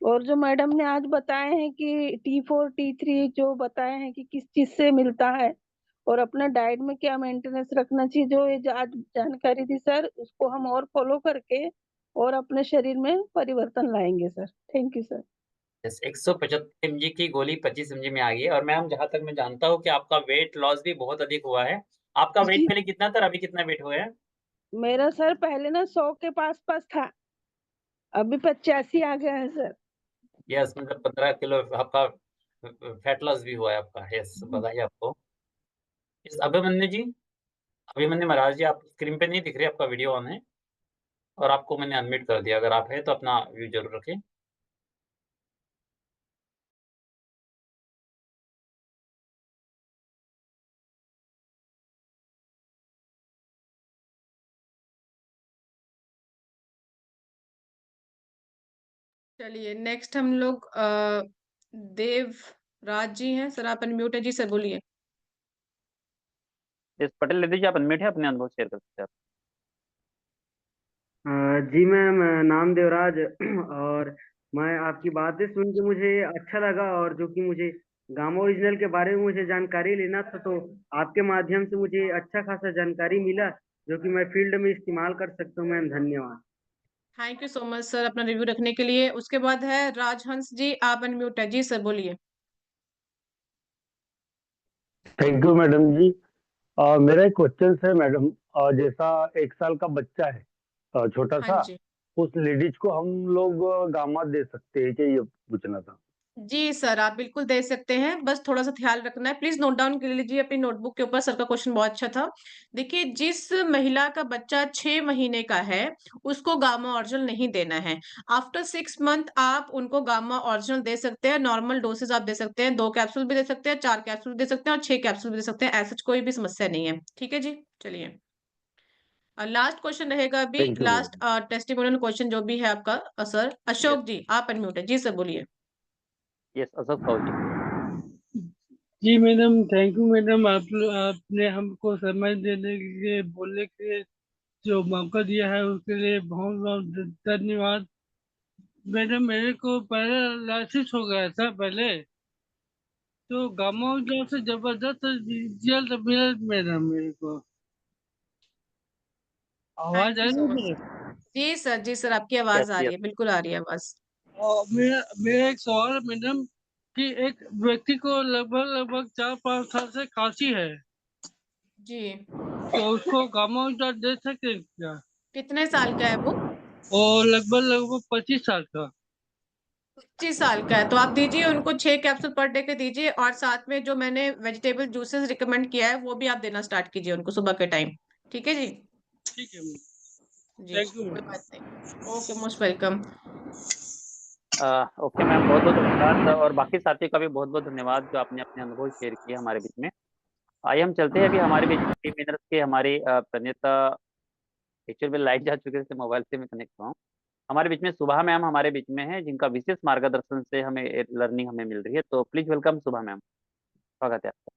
और जो मैडम ने आज बताए हैं कि T4 T3 जो बताए हैं कि किस चीज से मिलता है और अपना डाइट में क्या मेंटेनेंस रखना चाहिए, जो ये आज जानकारी दी सर, उसको हम और फॉलो करके और अपने शरीर में परिवर्तन लाएंगे sir. Thank you sir. 175 mg की गोली 25 mg में आ गई है। और मैम जहाँ तक मैं जानता हूँ कि आपका वेट लॉस भी बहुत अधिक हुआ है। आपका वेट जी। पहले कितना था, अभी कितना वेट हुआ है? मेरा सर पहले ना 100 के पास था, अभी 85 आ गया है सर। यस, मतलब 15 किलो आपका फैट लॉस भी हुआ है आपका। यस, बधाई आपको। यस, अभिमन्यु जी, अभिमन्यु महाराज जी, आप स्क्रीन पे नहीं दिख रहे, आपका वीडियो ऑन है और आपको मैंने अनम्यूट कर दिया। अगर आप है तो अपना व्यू जरूर रखें। चलिए नेक्स्ट हम लोग देव राज जी हैं सर, आप अनम्यूट है जी सर, बोलिए। यस, पटेल दीदी जी, आप अनम्यूट है, अपने अनुभव शेयर कर सकते हैं आप। जी मैम, नाम देवराज। और मैं आपकी बातें सुन के मुझे अच्छा लगा, और जो कि मुझे गामा ओरिजिनल के बारे में मुझे जानकारी लेना था, तो आपके माध्यम से मुझे अच्छा खासा जानकारी मिला, जो कि मैं फील्ड में इस्तेमाल कर सकता हूँ मैम। धन्यवाद। Thank you so much sir अपना रिव्यू रखने के लिए। उसके बाद है राजहंस जी, आप अनम्यूट है जी सर, बोलिए। थैंक यू मैडम जी। मेरा एक क्वेश्चन है मैडम। जैसा 1 साल का बच्चा है, छोटा हाँ सा, जी। उस लेडीज को हम लोग गामा दे सकते हैं क्या, ये पूछना था। जी सर, आप बिल्कुल दे सकते हैं, बस थोड़ा-सा ख़्याल रखना है। प्लीज़ नोट डाउन कर लीजिए अपनी नोटबुक के ऊपर, सर का क्वेश्चन बहुत अच्छा था। देखिए, जिस महिला का बच्चा 6 महीने का है, उसको गामा ओरिजिनल नहीं देना है। आफ्टर 6 मंथ आप उनको गामा ओरिजिनल दे सकते हैं, नॉर्मल डोसेज़ आप दे सकते हैं, 2 कैप्सूल भी दे सकते हैं, 4 कैप्सूल दे सकते हैं और 6 कैप्सूल भी दे सकते हैं, ऐसा कोई भी समस्या नहीं है। ठीक है जी? चलिए। लास्ट क्वेश्चन रहेगा अभी, thank you last madam. Testimonial question जो भी है आपका सर। यस, अशोक जी, आप अनम्यूट है। जी सर, बोलिए। यस, अशोक साहू जी। जी मैडम, थैंक यू मैडम, आपने हमको समय देने के लिए, बोलने के लिए जो मौका दिया है उसके लिए बहुत बहुत धन्यवाद। मैडम, मेरे को पैरालिसिस हो गया था पहले, तो गामा ओरिजिनल से जबरदस्त रिजल्ट मिला मैडम मेरे को। आवाज थैंक आ यू रही सो है मच मेरे? सर। जी सर, आपकी यस, आवाज़ आ रही यस। है, बिल्कुल आ रही है आवाज़। और मेरा एक सवाल है मैडम, कि एक व्यक्ति को लगभग 4-5 साल से खांसी है, जी। तो उसको गामा ओरिजिनल दे सकते हैं क्या? कितने साल का है वो? और लगभग 25 साल का। 25 साल का है, तो आप दीजिए उनको 6 कैप्सूल पर डे के दीजिए और साथ में जो मैंने वेजिटेबल जूसेस रिकमेंड किया है, वो भी आप देना स्टार्ट कीजिए उनको सुबह के टाइम। ठीक है जी? ठीक है मैम, जी, थैंक यू कोई मैम। बात नहीं। Okay, most welcome. Okay ma'am, बहुत बहुत धन्यवाद और बाकी साथियों का भी बहुत बहुत धन्यवाद जो आपने अपने अनुभव शेयर किए हमारे बीच में। आइए हम चलते हैं अभी हमारे बीच में टीम विनर्स के हमारी प्रणेता। एक्चुअली में लाइट जा चुके थे, मोबाइल से मैं कनेक्ट हुआ हूँ। हमारे बीच में सुबह मैम हमारे बीच में है, जिनका विशेष मार्गदर्शन से हमें लर्निंग हमें मिल रही है। तो प्लीज वेलकम सुबह मैम, स्वागत है आपका।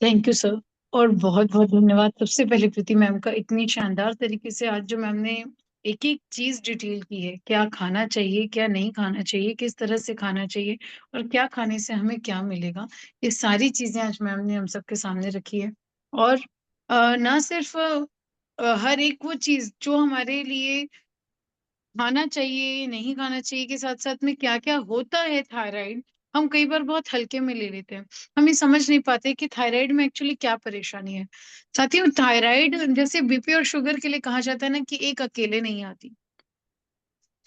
थैंक यू सर, और बहुत बहुत धन्यवाद सबसे पहले कृति मैम का, इतनी शानदार तरीके से आज जो मैम ने एक एक चीज डिटेल की है, क्या खाना चाहिए क्या नहीं खाना चाहिए, किस तरह से खाना चाहिए और क्या खाने से हमें क्या मिलेगा, ये सारी चीजें आज मैम ने हम सबके सामने रखी है। और ना सिर्फ हर एक वो चीज जो हमारे लिए खाना चाहिए नहीं खाना चाहिए के साथ साथ में क्या क्या होता है थायराइड, हम कई बार बहुत हल्के में ले लेते हैं। हम ये समझ नहीं पाते कि थायराइड में एक्चुअली क्या परेशानी है। साथियों, थायराइड जैसे बीपी और शुगर के लिए कहा जाता है ना कि एक अकेले नहीं आती,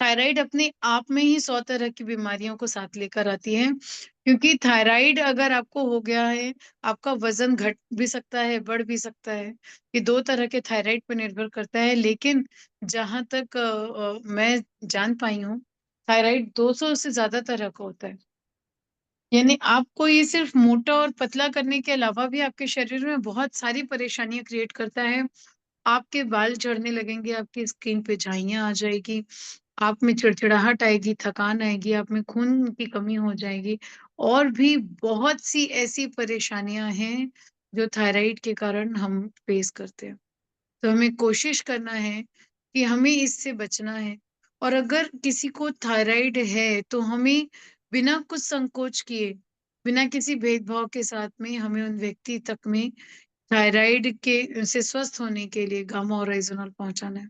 थायराइड अपने आप में ही 100 तरह की बीमारियों को साथ लेकर आती है। क्योंकि थायराइड अगर आपको हो गया है, आपका वजन घट भी सकता है, बढ़ भी सकता है। ये 2 तरह के थायराइड पर निर्भर करता है, लेकिन जहां तक मैं जान पाई हूँ, थायराइड 200 से ज्यादा तरह का होता है। यानी आपको ये सिर्फ मोटा और पतला करने के अलावा भी आपके शरीर में बहुत सारी परेशानियां क्रिएट करता है। आपके बाल झड़ने लगेंगे, आपकी स्किन पे झाइयां आ जाएगी, आप में चिड़चिड़ाहट आएगी, थकान आएगी, आप में खून की कमी हो जाएगी और भी बहुत सी ऐसी परेशानियां हैं जो थायराइड के कारण हम फेस करते हैं। तो हमें कोशिश करना है कि हमें इससे बचना है और अगर किसी को थायराइड है तो हमें बिना कुछ संकोच किए, बिना किसी भेदभाव के साथ में हमें उन व्यक्ति तक में थायराइड के से स्वस्थ होने के लिए गामा ओरिजिनल पहुंचाना है।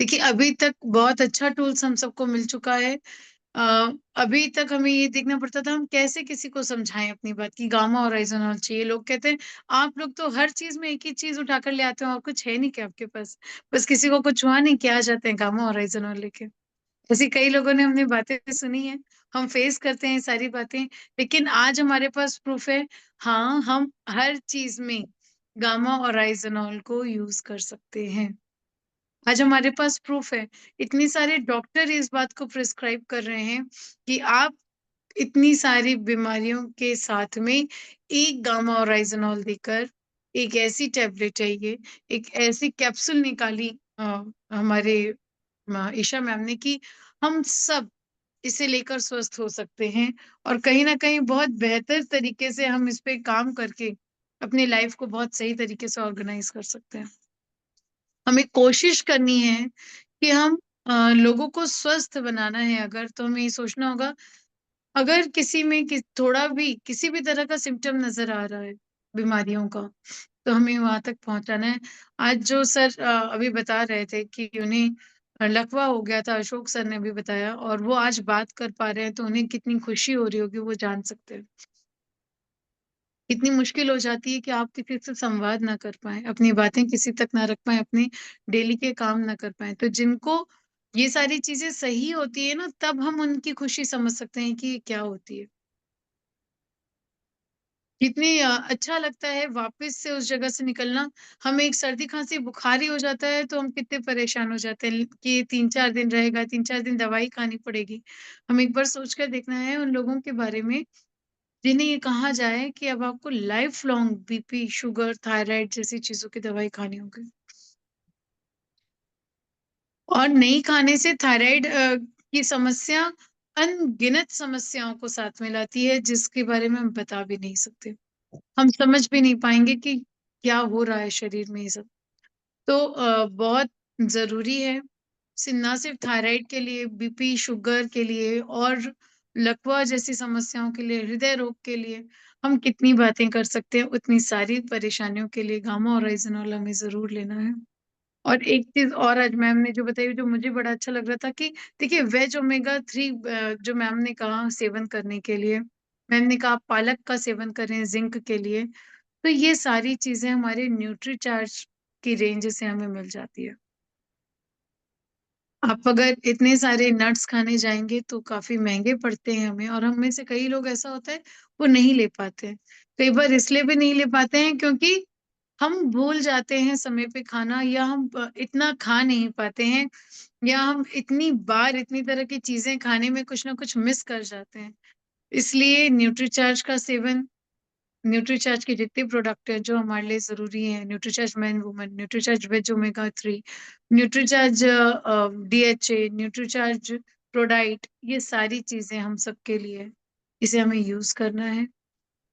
देखिए अभी तक बहुत अच्छा टूल्स हम सबको मिल चुका है। अभी तक हमें ये देखना पड़ता था हम कैसे किसी को समझाएं अपनी बात की गामा ओरिजिनल चाहिए। लोग कहते हैं आप लोग तो हर चीज में एक ही चीज उठाकर ले आते हो और कुछ है नहीं क्या आपके पास, बस किसी को कुछ हुआ नहीं क्या आ जाते हैं गामा ओरिजिनल लेके। ऐसी कई लोगों ने हमने बातें सुनी है, हम फेस करते हैं सारी बातें, लेकिन आज हमारे पास प्रूफ है। हाँ, हम हर चीज में गामा ओरिजिनल को यूज कर सकते हैं। आज हमारे पास प्रूफ है। इतनी सारे डॉक्टर इस बात को प्रिस्क्राइब कर रहे हैं कि आप इतनी सारी बीमारियों के साथ में एक गामा ओरिजिनल देकर एक ऐसी टैबलेट है, ये एक ऐसी कैप्सूल निकाली हमारे ईशा मैम ने कि हम सब इसे लेकर स्वस्थ हो सकते हैं और कहीं ना कहीं बहुत बेहतर तरीके से हम इस पे काम करके अपनी लाइफ को बहुत सही तरीके से ऑर्गेनाइज कर सकते हैं। हमें कोशिश करनी है कि हम लोगों को स्वस्थ बनाना है अगर, तो हमें ये सोचना होगा अगर किसी में थोड़ा भी किसी भी तरह का सिम्टम नजर आ रहा है बीमारियों का, तो हमें वहां तक पहुंचाना है। आज जो सर अभी बता रहे थे कि उन्हें लकवा हो गया था, अशोक सर ने भी बताया, और वो आज बात कर पा रहे हैं तो उन्हें कितनी खुशी हो रही होगी वो जान सकते हैं। इतनी मुश्किल हो जाती है कि आप किसी से संवाद ना कर पाए, अपनी बातें किसी तक ना रख पाए, अपने डेली के काम ना कर पाए। तो जिनको ये सारी चीजें सही होती है ना, तब हम उनकी खुशी समझ सकते हैं कि ये क्या होती है। कितनी अच्छा लगता है वापस से उस जगह से निकलना। हमें एक सर्दी खांसी बुखार ही हो जाता है तो हम कितने परेशान हो जाते हैं कि 3-4 दिन रहेगा, 3-4 दिन दवाई खानी पड़ेगी। हमें एक बार सोच कर देखना है उन लोगों के बारे में जिन्हें ये कहा जाए कि अब आपको life long BP, sugar, thyroid जैसी चीजों की दवाई खानी होगी। और नहीं खाने से थायराइड की समस्या अनगिनत समस्याओं को साथ में लाती है जिसके बारे में हम बता भी नहीं सकते। हम समझ भी नहीं पाएंगे कि क्या हो रहा है शरीर में ये सब। तो बहुत जरूरी है ना सिर्फ थायराइड के लिए, बीपी, शुगर के लिए और लकवा जैसी समस्याओं के लिए, हृदय रोग के लिए हम कितनी बातें कर सकते हैं, उतनी सारी परेशानियों के लिए गामा ओरिजिनल हमें जरूर लेना है। और एक चीज और आज मैम ने जो बताई जो मुझे बड़ा अच्छा लग रहा था कि देखिए वेज ओमेगा 3 जो मैम ने कहा सेवन करने के लिए, मैम ने कहा पालक का सेवन करें जिंक के लिए। तो ये सारी चीजें हमारे न्यूट्रीचार्ज की रेंज से हमें मिल जाती है। आप अगर इतने सारे नट्स खाने जाएंगे तो काफी महंगे पड़ते हैं हमें, और हम में से कई लोग ऐसा होता है वो नहीं ले पाते हैं। कई बार इसलिए भी नहीं ले पाते हैं क्योंकि हम भूल जाते हैं समय पे खाना, या हम इतना खा नहीं पाते हैं, या हम इतनी बार इतनी तरह की चीजें खाने में कुछ ना कुछ मिस कर जाते हैं। इसलिए न्यूट्रीचार्ज का सेवन, न्यूट्रीचार्ज के जितने प्रोडक्ट है जो हमारे लिए जरूरी है, Nutricharge man woman, Nutricharge veg omega 3, Nutricharge DHA, Nutricharge Prodiet, ये सारी चीजें हम सबके लिए है। इसे हमें यूज करना है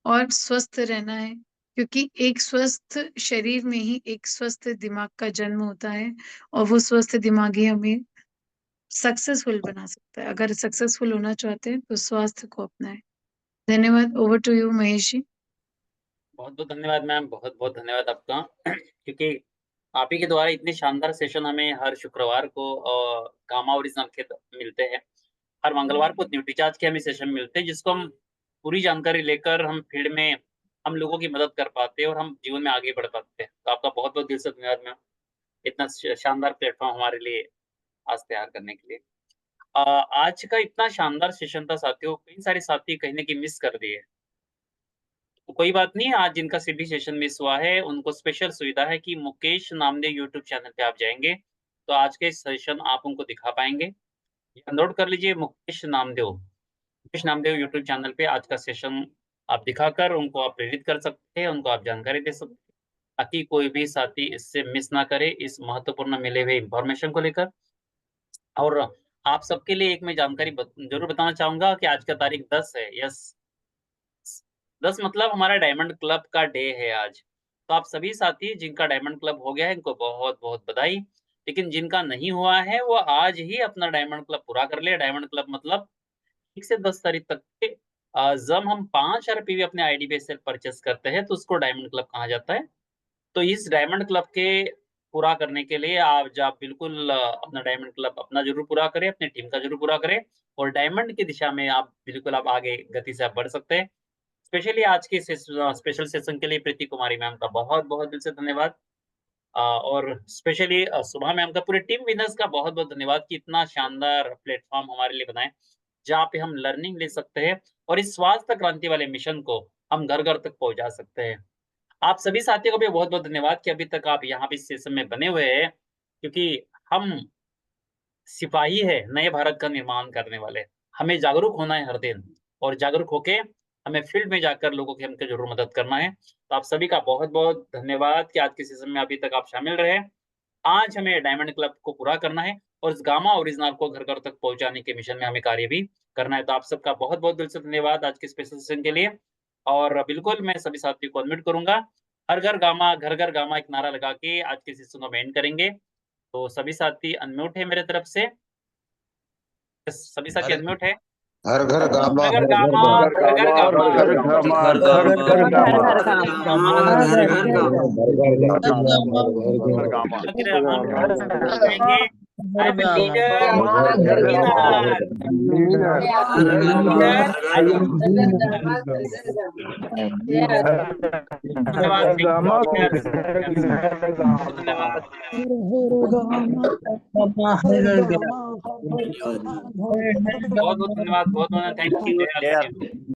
और स्वस्थ रहना है, क्योंकि एक स्वस्थ शरीर में ही एक स्वस्थ दिमाग का जन्म होता है, और वो स्वस्थ दिमाग ही हमें सक्सेसफुल बना सकता है। अगर सक्सेसफुल होना चाहते हैं तो स्वास्थ्य को अपनाएं। धन्यवाद। Over to you Mahesh ji. बहुत बहुत धन्यवाद मैम, बहुत बहुत धन्यवाद आपका क्योंकि आप ही के द्वारा इतने शानदार सेशन हमें हर शुक्रवार को गामा ओरिजिनल के मिलते हैं, हर मंगलवार को न्यूट्रीचार्ज के हमें सेशन मिलते हैं जिसको हम पूरी जानकारी लेकर हम फील्ड में हम लोगों की मदद कर पाते हैं और हम जीवन में आगे बढ़ पाते हैं। तो आपका बहुत बहुत दिल से धन्यवाद मैम, इतना शानदार प्लेटफॉर्म हमारे लिए आज तैयार करने के लिए। आज का इतना शानदार सेशन था साथियों, कई सारे साथी कहीं ना कहीं मिस कर दिए, तो कोई बात नहीं, आज जिनका सीधी सेशन मिस हुआ है उनको स्पेशल सुविधा है कि मुकेश नामदेव यूट्यूब चैनल पे आप जाएंगे तो आज के सेशन आप उनको दिखा पाएंगे। नोट कर लीजिए, मुकेश नामदेव यूट्यूब चैनल पे आज का सेशन आप दिखाकर उनको आप प्रेरित कर सकते हैं, उनको आप जानकारी दे सकते हैं ताकि कोई भी साथी इससे मिस ना करे इस महत्वपूर्ण मिले हुए इंफॉर्मेशन को लेकर। और आप सबके लिए एक मैं जानकारी जरूर बताना चाहूंगा कि आज का तारीख 10 है। यस, 10 मतलब हमारा डायमंड क्लब का डे है आज। तो आप सभी साथी जिनका डायमंड क्लब हो गया है, इनको बहुत बहुत बधाई। लेकिन जिनका नहीं हुआ है वो आज ही अपना डायमंड क्लब पूरा कर ले। डायमंड क्लब मतलब 1 से 10 तारीख तक के जब हम 5 आरपीवी अपने आईडीबीआई से परचेस करते हैं तो उसको डायमंड क्लब कहा जाता है। तो इस डायमंड क्लब के पूरा करने के लिए आप बिल्कुल अपना डायमंड क्लब अपना जरूर पूरा करें, अपनी टीम का जरूर पूरा करें और डायमंड की दिशा में आप बिल्कुल आप आगे गति से आप बढ़ सकते हैं। स्पेशली आज के स्पेशल सेशन के लिए प्रीति कुमारी मैम का बहुत-बहुत दिल से धन्यवाद। और स्पेशली सुभा मैम का, पूरे टीम विनर्स का बहुत-बहुत धन्यवाद कि इतना शानदार प्लेटफॉर्म हमारे लिए बनाएं, जहाँ पे हम लर्निंग ले सकते हैं और इस स्वास्थ्य क्रांति वाले मिशन को हम घर-घर तक पहुँचा सकते हैं। आप सभी साथियों को भी बहुत-बहुत धन्यवाद कि अभी तक आप यहाँ पे इस सेशन में बने हुए हैं, क्योंकि हम सिपाही है नए भारत का निर्माण करने वाले। हमें जागरूक होना है हर दिन और जागरूक होके हमें फील्ड में जाकर लोगों की हमको जरूर मदद करना है। तो आप सभी का बहुत-बहुत धन्यवाद कि आज के सेशन में अभी तक आप शामिल रहे। आज हमें डायमंड क्लब को पूरा करना है और इस गामा ओरिजिनल को घर-घर तक पहुँचाने के मिशन में हमें कार्य भी करना है। तो आप सबका बहुत-बहुत दिल से धन्यवाद आज के स्पेशल सेशन के लिए। और बिल्कुल मैं सभी साथियों को अनम्यूट करूँगा। हर घर गामा, घर घर गामा एक नारा लगा के आज के सेशन को हम एंड करेंगे। तो सभी साथी अनम्यूट है मेरे तरफ से। सभी साथी अनम्यूट है। हर घर गामा, घर गामा, घर घर गामा, घर गामा, घर gamma. I am a leader. बहुत बहुत धन्यवाद, बहुत बहुत थैंक यू।